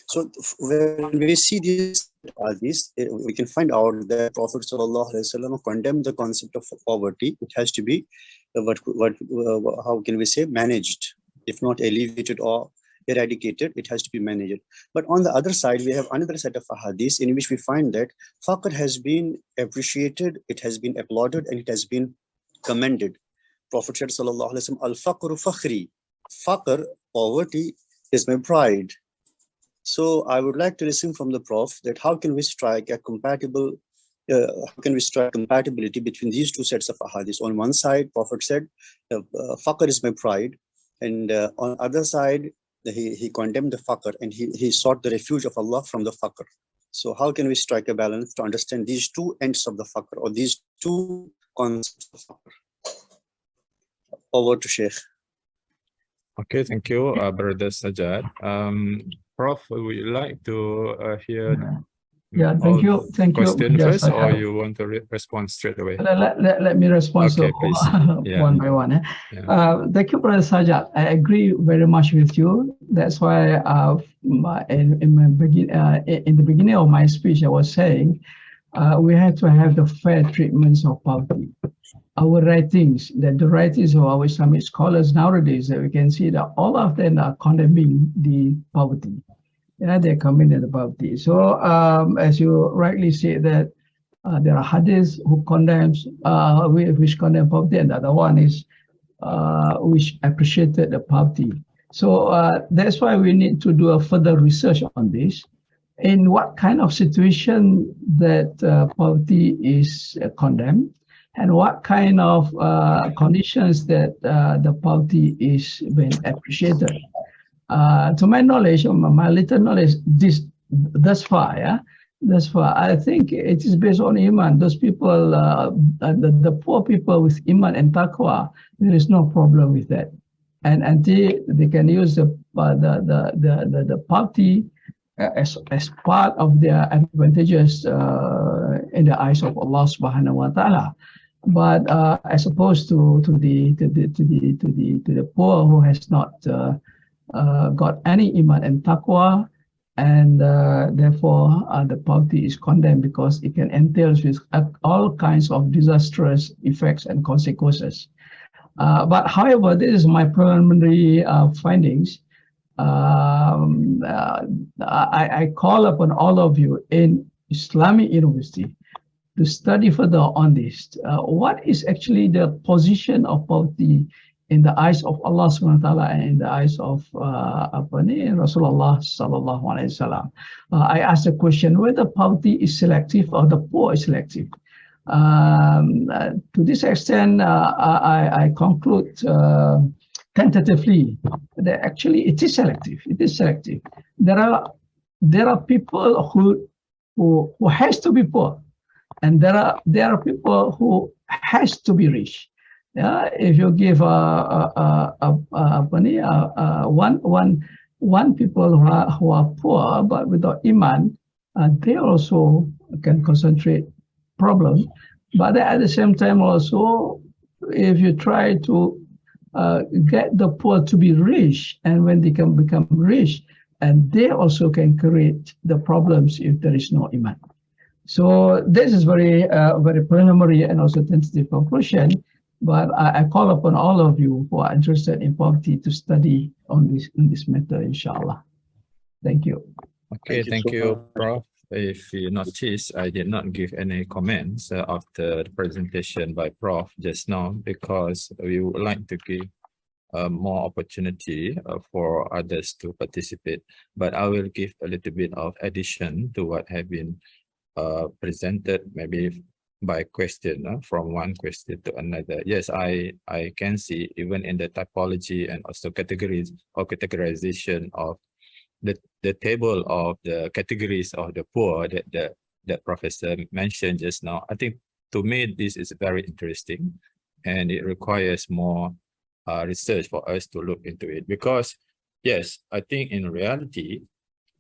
So when we see this, we can find out that Prophet ﷺ condemned the concept of poverty. It has to be how can we say, managed, if not alleviated or eradicated. It has to be managed. But on the other side, we have another set of hadiths in which we find that faqr has been appreciated, it has been applauded, and it has been commended. Prophet said, sallallahu alaihi wasallam, "Al-faqru fakhri." Faqr, poverty, is my pride. So I would like to listen from the Prof that how can we strike a compatibility between these two sets of ahadith? On one side, Prophet said, "Faqr is my pride," and on other side, he condemned the faqr, and he sought the refuge of Allah from the faqr. So how can we strike a balance to understand these two ends of the faqr, or these two concepts of faqr? Over to Sheikh. Okay, thank you, Brother Sajjad. Prof, would you like to hear Yeah, thank you. Thank you. Question Yes, first, or you want to respond straight away? Let me respond Okay, please. Yeah. one by one. Yeah. Thank you, Brother Sajat. I agree very much with you. That's why in the beginning of my speech, I was saying we have to have the fair treatments of poverty. Our writings, the writings of our Islamic scholars nowadays, that we can see that all of them are condemning the poverty. Yeah, they're committed the poverty. So as you rightly say that there are hadiths who condemns which condemn poverty, and the other one is which appreciated the poverty. So that's why we need to do a further research on this. In what kind of situation that poverty is condemned, and what kind of conditions that the poverty is being appreciated. To my knowledge, or my little knowledge, thus far, I think it is based on iman. Those people, the poor people with iman and taqwa, there is no problem with that, and until they can use the poverty as part of their advantages in the eyes of Allah Subhanahu wa Taala. But as opposed to the poor who has not got any iman and taqwa, and therefore the poverty is condemned because it can entail with all kinds of disastrous effects and consequences. But however, this is my preliminary findings. I call upon all of you in Islamic University to study further on this. What is actually the position of poverty in the eyes of Allah subhanahu wa ta'ala and in the eyes of Rasulullah sallallahu alaihi wasallam? I asked the question whether poverty is selective or the poor is selective. To this extent, I conclude tentatively that actually it is selective. It is selective. There are people who has to be poor, and there are people who has to be rich. Yeah, if you give one people who are poor but without iman, they also can concentrate problem. But at the same time also, if you try to get the poor to be rich, and when they can become rich, and they also can create the problems if there is no iman. So this is very preliminary and also tentative conclusion. But I call upon all of you who are interested in poverty to study on this matter, inshallah. Thank you. Okay, thank you, Prof. If you notice, I did not give any comments after the presentation by Prof just now, because we would like to give more opportunity for others to participate. But I will give a little bit of addition to what have been presented, maybe by question, from one question to another. Yes, I can see even in the typology and also categories or categorization of the table of the categories of the poor that Professor mentioned just now. I think to me this is very interesting, and it requires more research for us to look into it, because yes, I think in reality,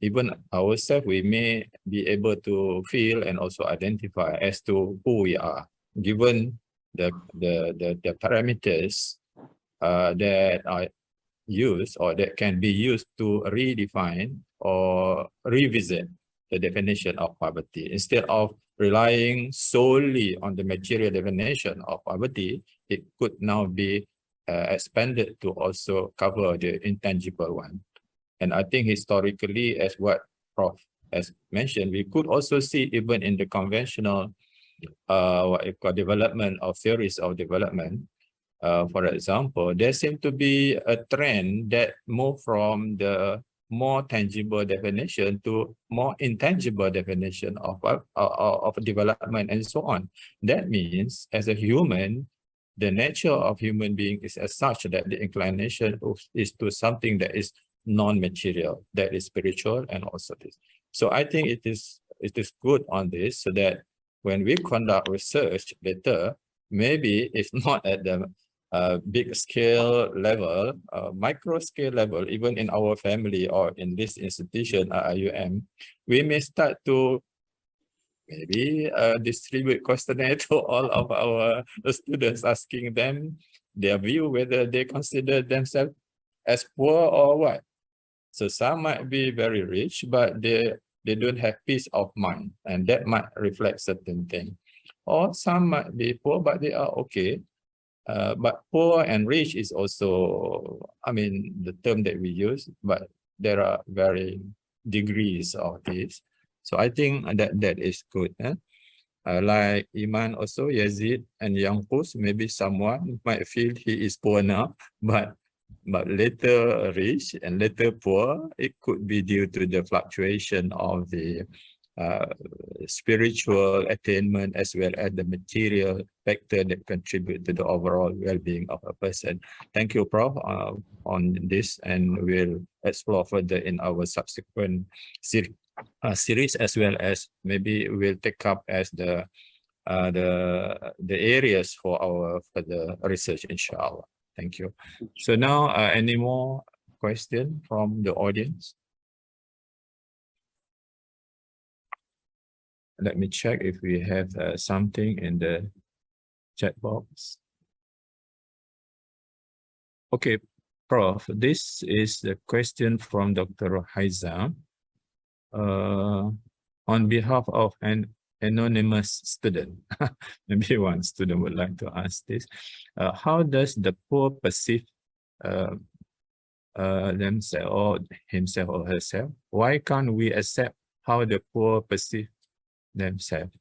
even ourselves, we may be able to feel and also identify as to who we are, given the parameters that are used or that can be used to redefine or revisit the definition of poverty. Instead of relying solely on the material definition of poverty, it could now be expanded to also cover the intangible one. And I think historically, as what Prof has mentioned, we could also see even in the conventional development of theories of development. For example, there seemed to be a trend that moved from the more tangible definition to more intangible definition of development and so on. That means, as a human, the nature of human being is as such that the inclination is to something that is non-material, that is spiritual, and also this. So I think it is good on this, so that when we conduct research later, maybe if not at the big scale level, micro scale level, even in our family or in this institution, IUM, we may start to maybe distribute questionnaire to all of our students, asking them their view, whether they consider themselves as poor or what. So some might be very rich, but they don't have peace of mind, and that might reflect certain things. Or some might be poor, but they are okay. But poor and rich is also, I mean, the term that we use, but there are varying degrees of this. So I think that is good. Like Iman also, Yazid and Yangpus, maybe someone might feel he is poor now, but later rich and later poor. It could be due to the fluctuation of the spiritual attainment as well as the material factor that contribute to the overall well-being of a person. Thank you, Prof, on this, and we'll explore further in our subsequent series, as well as maybe we'll take up as the areas for our further research, inshallah. Thank you. So now, any more questions from the audience? Let me check if we have something in the chat box. Okay, Prof, this is the question from Dr. Haiza. On behalf of an anonymous student, maybe one student would like to ask this. How does the poor perceive themselves or himself or herself? Why can't we accept how the poor perceive themselves?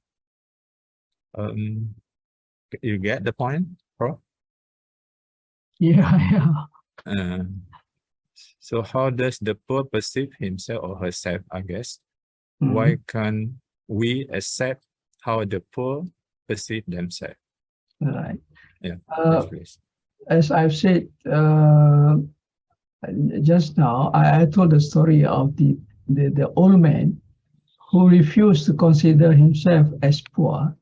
You get the point, Prof? Yeah. So how does the poor perceive himself or herself, I guess? Mm-hmm. Why can't we accept how the poor perceive themselves? Right. Yeah, please. As I've said just now, I told the story of the old man who refused to consider himself as poor,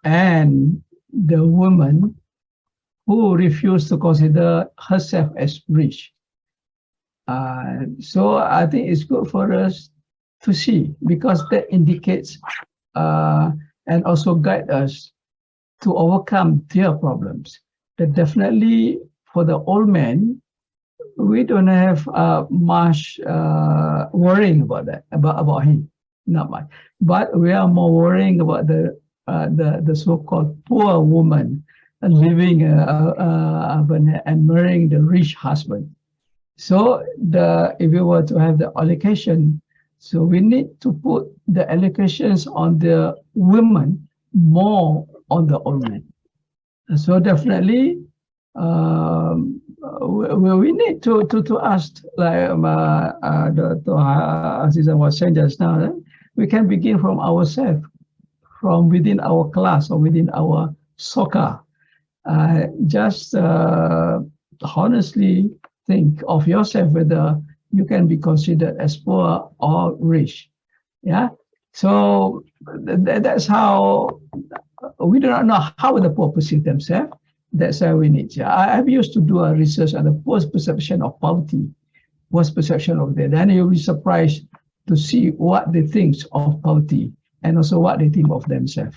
and the woman who refused to consider herself as rich. So I think it's good for us to see, because that indicates and also guide us to overcome their problems. That definitely for the old man, we don't have much worrying about that, about him, not much. But we are more worrying about the so-called poor woman living and marrying the rich husband. So if we were to have the allocation, so we need to put the allocations on the women more on the old man. So definitely, we need to ask, like Aziza was saying just now, we can begin from ourselves, from within our class or within our SOCA. Just honestly think of yourself whether you can be considered as poor or rich. Yeah. So that's how we do not know how the poor perceive themselves. That's how we need. I've used to do a research on the poor's perception of poverty, poor's perception of that. Then you'll be surprised to see what they think of poverty and also what they think of themselves.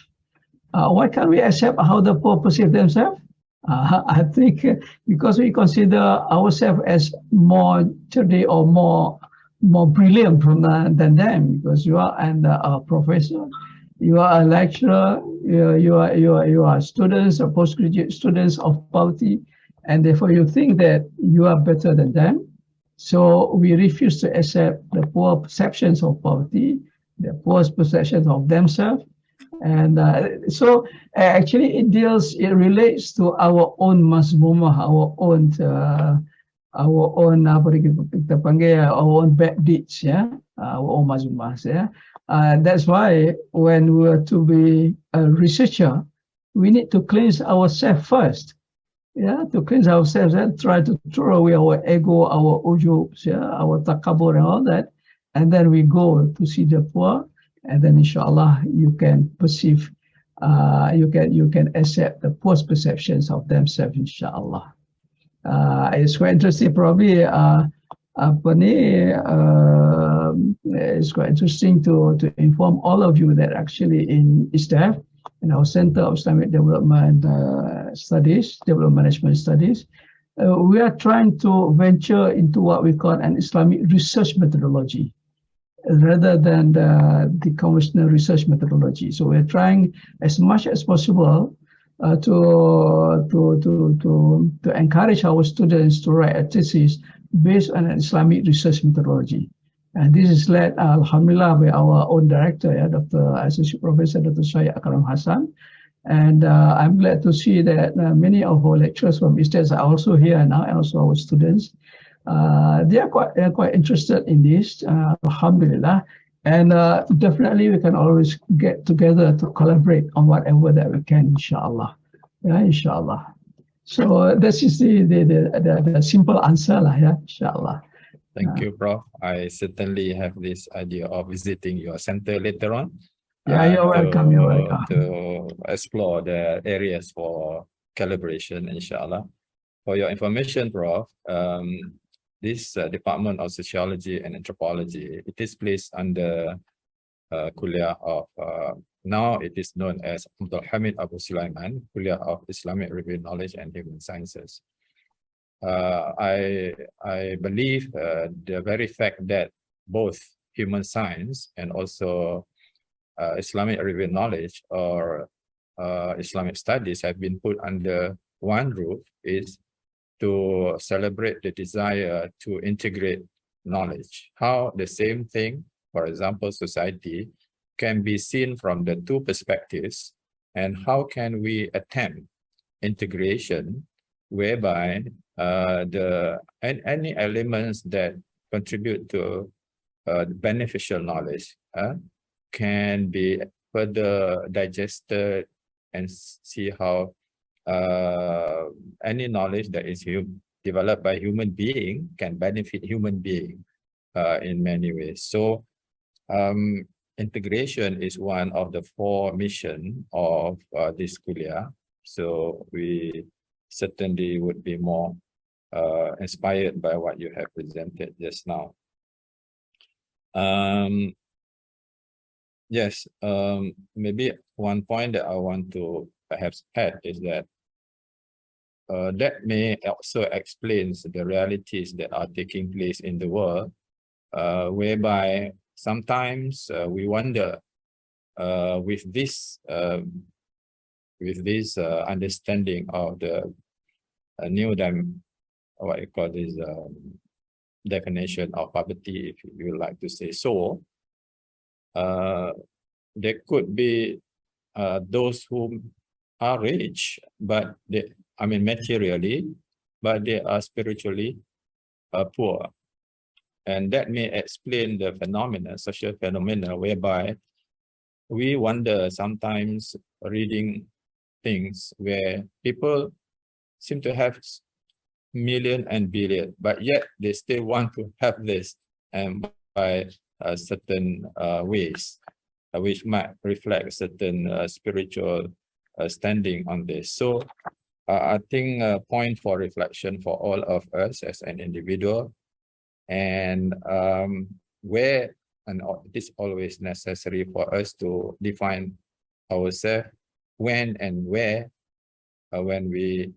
Why can't we accept how the poor perceive themselves? I think because we consider ourselves as more today or more brilliant than them, because you are a professor, you are a lecturer, you are students or postgraduate students of poverty, and therefore you think that you are better than them. So we refuse to accept the poor perceptions of poverty, the poor's perceptions of themselves. And so actually it relates to our own masmumah, our own apa kita panggil, our own bad deeds, yeah, our own masmumah, yeah. That's why when we are to be a researcher, we need to cleanse ourselves first, yeah, to cleanse ourselves and try to throw away our ego, our ujubs, yeah, our takabur and all that, and then we go to see the poor. And then, inshallah, you can perceive, you can accept the poor's perceptions of themselves, inshallah. It's quite interesting, probably. it's quite interesting to inform all of you that actually in ISTAF, in our Center of Islamic Development Studies, Development Management Studies, we are trying to venture into what we call an Islamic research methodology, rather than the conventional research methodology. So we're trying as much as possible to encourage our students to write a thesis based on an Islamic research methodology. And this is led, alhamdulillah, by our own director, Dr. Associate Professor Dr. Syed Akram Hassan. And I'm glad to see that many of our lecturers from ISTAS are also here now, and also our students. They are quite interested in this, alhamdulillah. And definitely we can always get together to collaborate on whatever that we can, inshallah. Yeah, inshallah. So this is the simple answer, yeah, inshallah. Thank you, Prof. I certainly have this idea of visiting your center later on. Yeah, you're welcome. You're welcome. To explore the areas for collaboration, inshallah. For your information, Prof, this Department of Sociology and Anthropology, it is placed under Kuliah of, now it is known as Abdul Hamid Abu Sulaiman, Kuliah of Islamic Review Knowledge and Human Sciences. I believe the very fact that both human science and also Islamic Review Knowledge or Islamic studies have been put under one roof is to celebrate the desire to integrate knowledge. How the same thing, for example, society, can be seen from the two perspectives, and how can we attempt integration whereby any elements that contribute to beneficial knowledge can be further digested and see how any knowledge that is developed by human being can benefit human being in many ways. So integration is one of the 4 missions of this kuliah. So we certainly would be more inspired by what you have presented just now. Yes, maybe one point that I want to perhaps add is that that may also explains the realities that are taking place in the world, whereby sometimes we wonder with this understanding of the new what you call this definition of poverty, if you would like to say so, there could be those who are rich, but they, I mean materially, but they are spiritually poor. And that may explain the phenomena, social phenomena, whereby we wonder sometimes reading things where people seem to have million and billion, but yet they still want to have this, and by certain ways, which might reflect certain spiritual standing on this. So I think a point for reflection for all of us as an individual, and where, and it is always necessary for us to define ourselves when and where, when we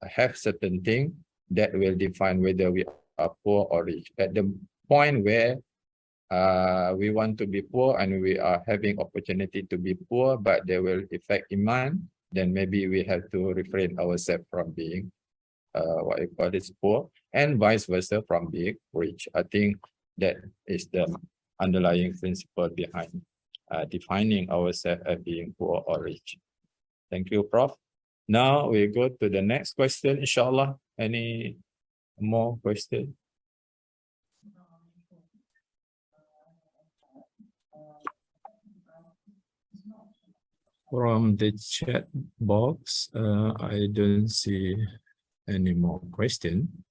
have certain thing that will define whether we are poor or rich. At the point where we want to be poor and we are having opportunity to be poor, but they will affect iman, then maybe we have to refrain ourselves from being what you call this poor, and vice versa from being rich. I think that is the underlying principle behind defining ourselves as being poor or rich. Thank you, Prof. Now we go to the next question, inshallah. Any more questions? From the chat box, I don't see any more question.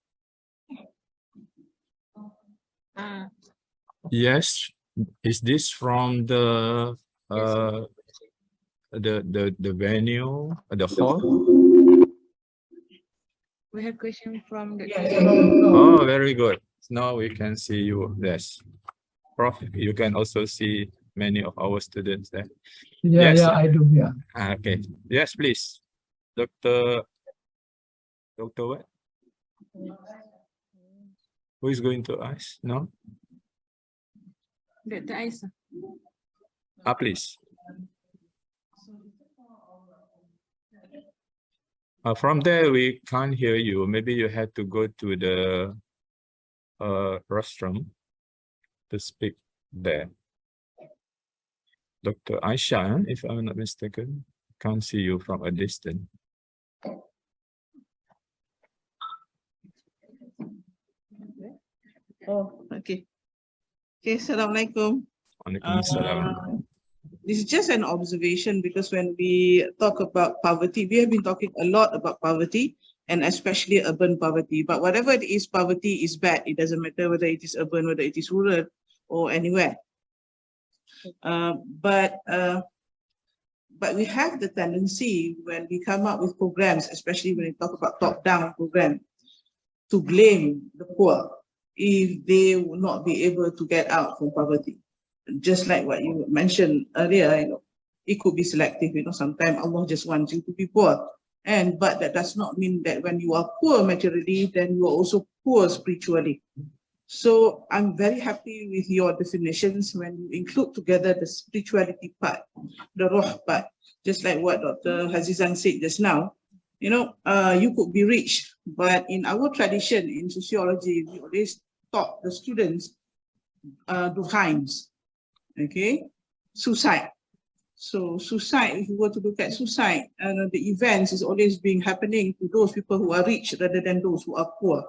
Yes, is this from the venue, the hall? We have question from the Oh, very good. Now we can see you. Yes. Prof, you can also see many of our students there. Yeah, Yes. yeah, I do. Yeah. Okay. Yes, please. Dr. What? Who is going to ask? No? Dr. Aisa. Please. From there, we can't hear you. Maybe you had to go to the restroom to speak there. Dr. Aisha, if I'm not mistaken, can't see you from a distance. Oh, okay. Okay, Assalamualaikum. Waalaikumsalam. This is just an observation because when we talk about poverty, we have been talking a lot about poverty and especially urban poverty. But whatever it is, poverty is bad. It doesn't matter whether it is urban, whether it is rural or anywhere. But we have the tendency when we come up with programs, especially when we talk about top-down program, to blame the poor if they will not be able to get out from poverty. Just like what you mentioned earlier, it could be selective. Sometimes Allah just wants you to be poor, but that does not mean that when you are poor materially, then you are also poor spiritually. So I'm very happy with your definitions when you include together the spirituality part, the ruh part, just like what Dr. Hazizan said just now. You could be rich, but in our tradition in sociology, we always taught the students do crimes, okay, suicide. So suicide, if you were to look at suicide, the events is always being happening to those people who are rich rather than those who are poor.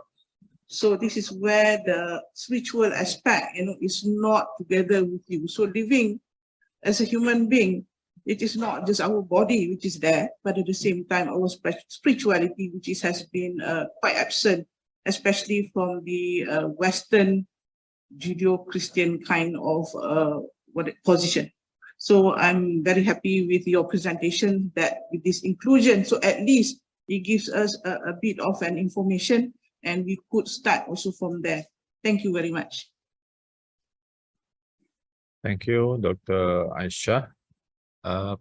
So this is where the spiritual aspect, is not together with you. So living as a human being, it is not just our body which is there, but at the same time our spirituality, which has been quite absent, especially from the Western Judeo-Christian kind of position. So I'm very happy with your presentation that with this inclusion, so at least it gives us a bit of an information and we could start also from there. Thank you very much. Thank you, Dr. Aisha.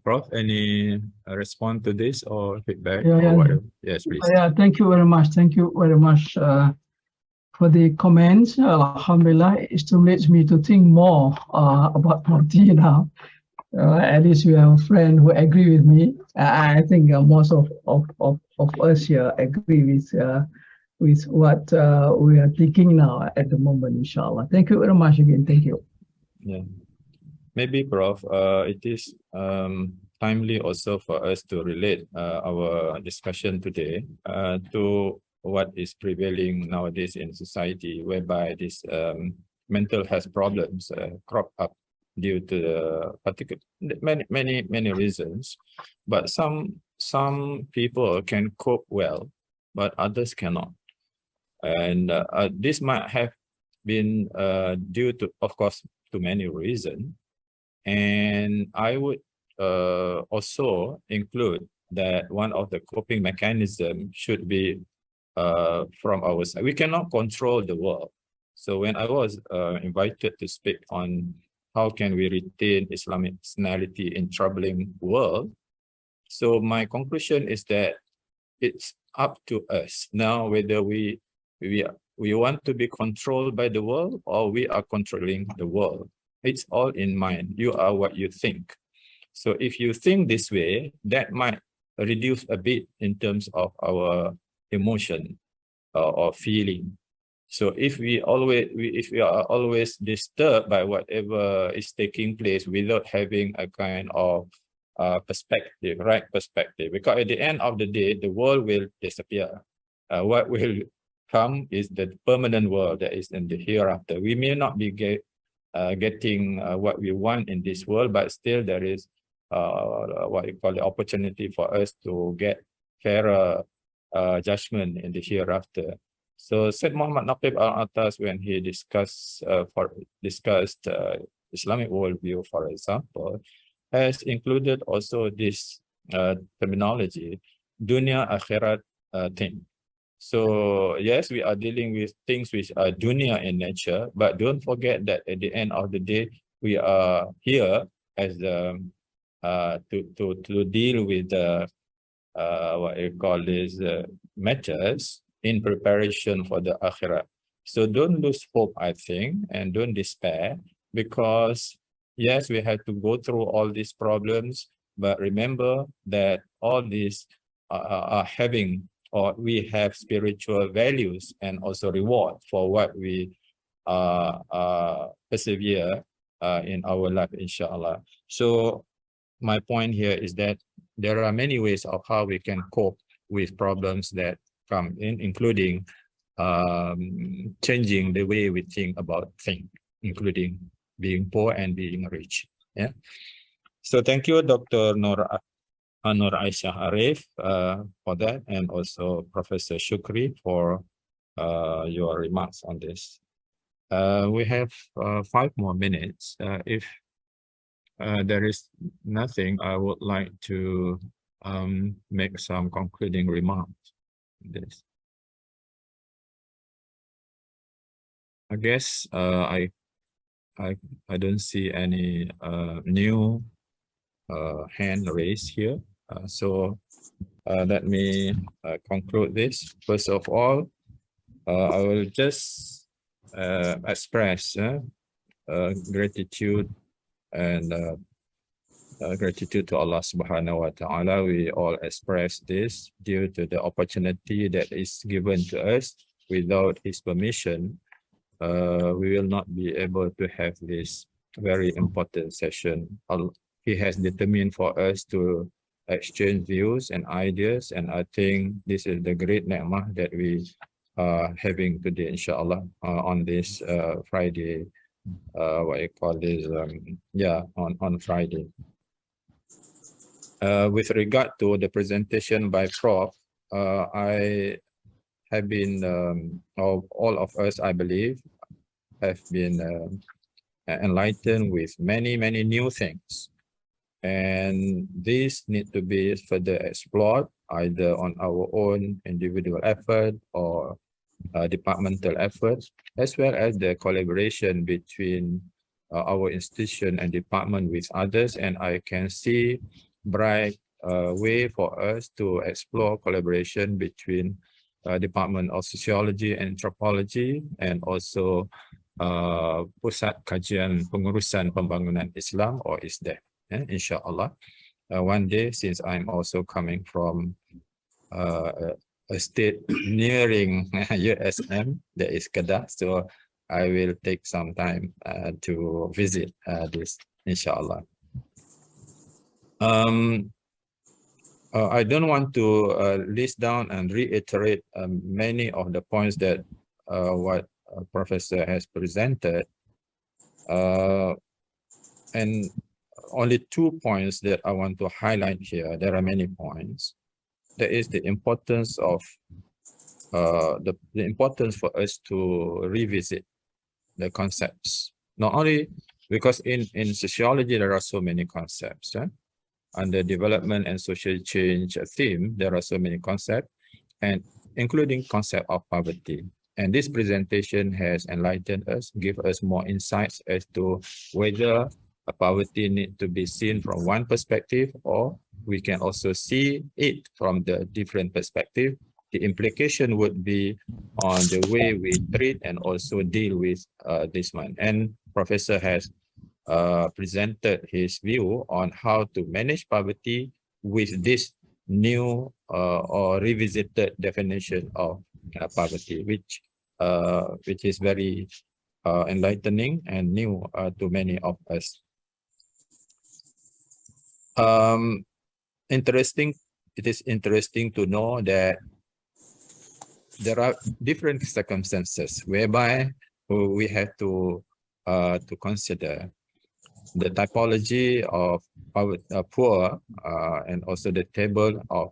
Prof, any response to this or feedback Yeah, or yeah. whatever? Yes, please. Yeah, thank you very much. Thank you very much for the comments. Alhamdulillah, it stimulates me to think more about poverty now. At least you have a friend who agree with me. I think most of us here agree with what we are thinking now at the moment, inshallah. Thank you very much again. Thank you. Yeah. Maybe, Prof, it is timely also for us to relate our discussion today to what is prevailing nowadays in society, whereby this mental health problems crop up due to particular many reasons. But some people can cope well, but others cannot. And this might have been due to, of course, to many reasons. And I would also include that one of the coping mechanisms should be from our side. We cannot control the world. So when I was invited to speak on how can we retain Islamic personality in troubling world, so my conclusion is that it's up to us now whether we want to be controlled by the world or we are controlling the world. It's all in mind. You are what you think. So if you think this way, that might reduce a bit in terms of our emotion or feeling. So if we are always disturbed by whatever is taking place without having a kind of perspective, right perspective, because at the end of the day, the world will disappear. What will come is the permanent world that is in the hereafter. We may not be getting what we want in this world, but still there is what you call the opportunity for us to get fairer judgment in the hereafter. So Said Muhammad Naqib al-Atas, when he discussed Islamic worldview, for example, has included also this terminology, dunya akhirat thing. So yes, we are dealing with things which are dunya in nature, but don't forget that at the end of the day, we are here as to deal with the what you call this matters in preparation for the akhirat. So don't lose hope, I think, and don't despair, because yes, we have to go through all these problems, but remember that all these are having, or we have spiritual values and also reward for what we persevere in our life, inshallah. So my point here is that there are many ways of how we can cope with problems that come in, including changing the way we think about things, including being poor and being rich. Yeah. So thank you, Dr. Nur Aisha Arif, for that, and also Professor Shukri for your remarks on this. We have 5 more minutes. If there is nothing, I would like to make some concluding remarks on this. I guess I don't see any new hand raised here. So let me conclude this. First of all, I will just express gratitude and gratitude to Allah subhanahu wa ta'ala. We all express this due to the opportunity that is given to us. Without his permission, we will not be able to have this very important session. He has determined for us to exchange views and ideas, and I think this is the great ni'mah that we are having today, inshallah, on this Friday, what you call this, on Friday. With regard to the presentation by Prof, I have been, all of us, I believe, have been enlightened with many new things. And these need to be further explored either on our own individual effort or departmental efforts, as well as the collaboration between our institution and department with others. And I can see bright way for us to explore collaboration between Department of Sociology and Anthropology and also Pusat Kajian Pengurusan Pembangunan Islam, or ISDE, inshallah. One day, since I'm also coming from a state nearing USM, that is Kedah, so I will take some time to visit this, inshallah. I don't want to list down and reiterate many of the points that what Professor has presented, and only 2 points that I want to highlight here. There are many points. There is the importance of the importance for us to revisit the concepts. Not only because in sociology there are so many concepts. Under development and social change theme, there are so many concepts, and including concept of poverty. And this presentation has enlightened us, give us more insights as to whether poverty need to be seen from one perspective, or we can also see it from the different perspective. The implication would be on the way we treat and also deal with this one. And Professor has presented his view on how to manage poverty with this new or revisited definition of poverty, which is very enlightening and new to many of us. It is interesting to know that there are different circumstances whereby we have to consider the typology of poor and also the table of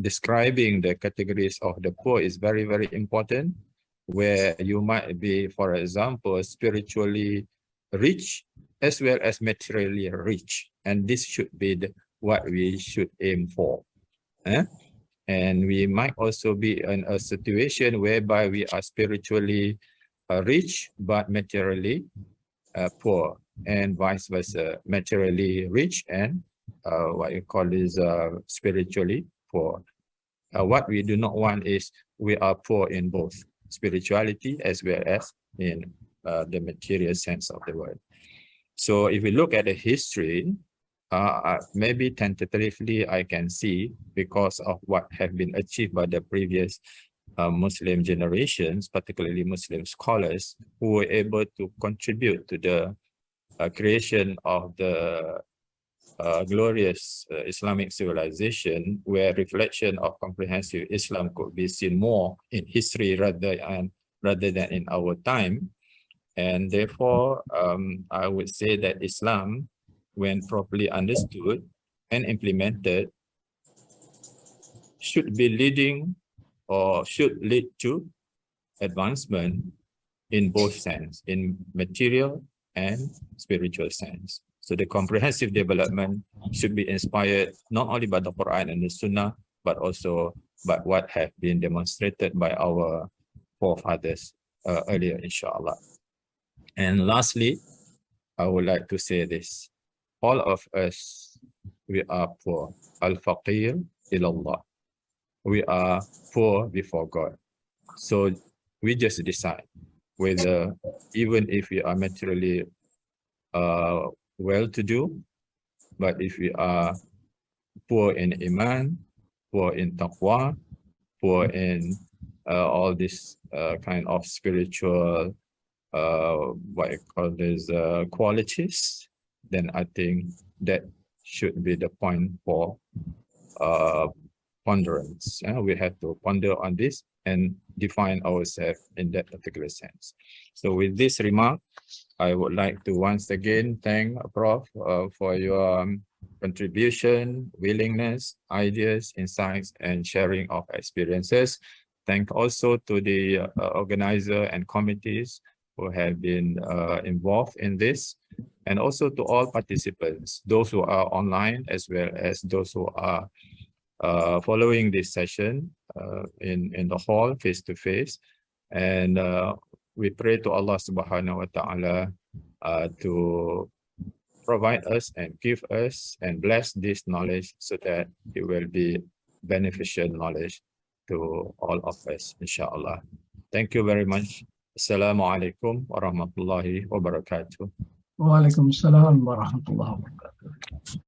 describing the categories of the poor is very important, where you might be, for example, spiritually rich as well as materially rich, and this should be what we should aim for. And we might also be in a situation whereby we are spiritually rich, but materially poor, and vice versa, materially rich and what you call is spiritually poor. What we do not want is we are poor in both spirituality as well as in the material sense of the word. So if we look at the history, maybe tentatively I can see, because of what have been achieved by the previous Muslim generations, particularly Muslim scholars, who were able to contribute to the creation of the glorious Islamic civilization, where reflection of comprehensive Islam could be seen more in history rather than in our time. And therefore, I would say that Islam, when properly understood and implemented, should be leading or should lead to advancement in both sense, in material and spiritual sense. So the comprehensive development should be inspired not only by the Quran and the Sunnah, but also by what have been demonstrated by our forefathers earlier, inshallah. And lastly, I would like to say this. All of us, we are poor. Al-Faqir ilallah. We are poor before God. So we just decide whether, even if we are materially well-to-do, but if we are poor in Iman, poor in Taqwa, poor in all this kind of spiritual what you call these qualities, then I think that should be the point for ponderance. We have to ponder on this and define ourselves in that particular sense. So with this remark, I would like to once again thank Prof for your contribution, willingness, ideas, insights, and sharing of experiences. Thank also to the organizer and committees who have been involved in this, and also to all participants, those who are online as well as those who are following this session in the hall face-to-face. And we pray to Allah subhanahu wa ta'ala to provide us and give us and bless this knowledge so that it will be beneficial knowledge to all of us, inshallah. Thank you very much. Assalamu alaikum wa rahmatullahi wa barakatuh. Wa alaikum salam wa rahmatullahi wa barakatuh.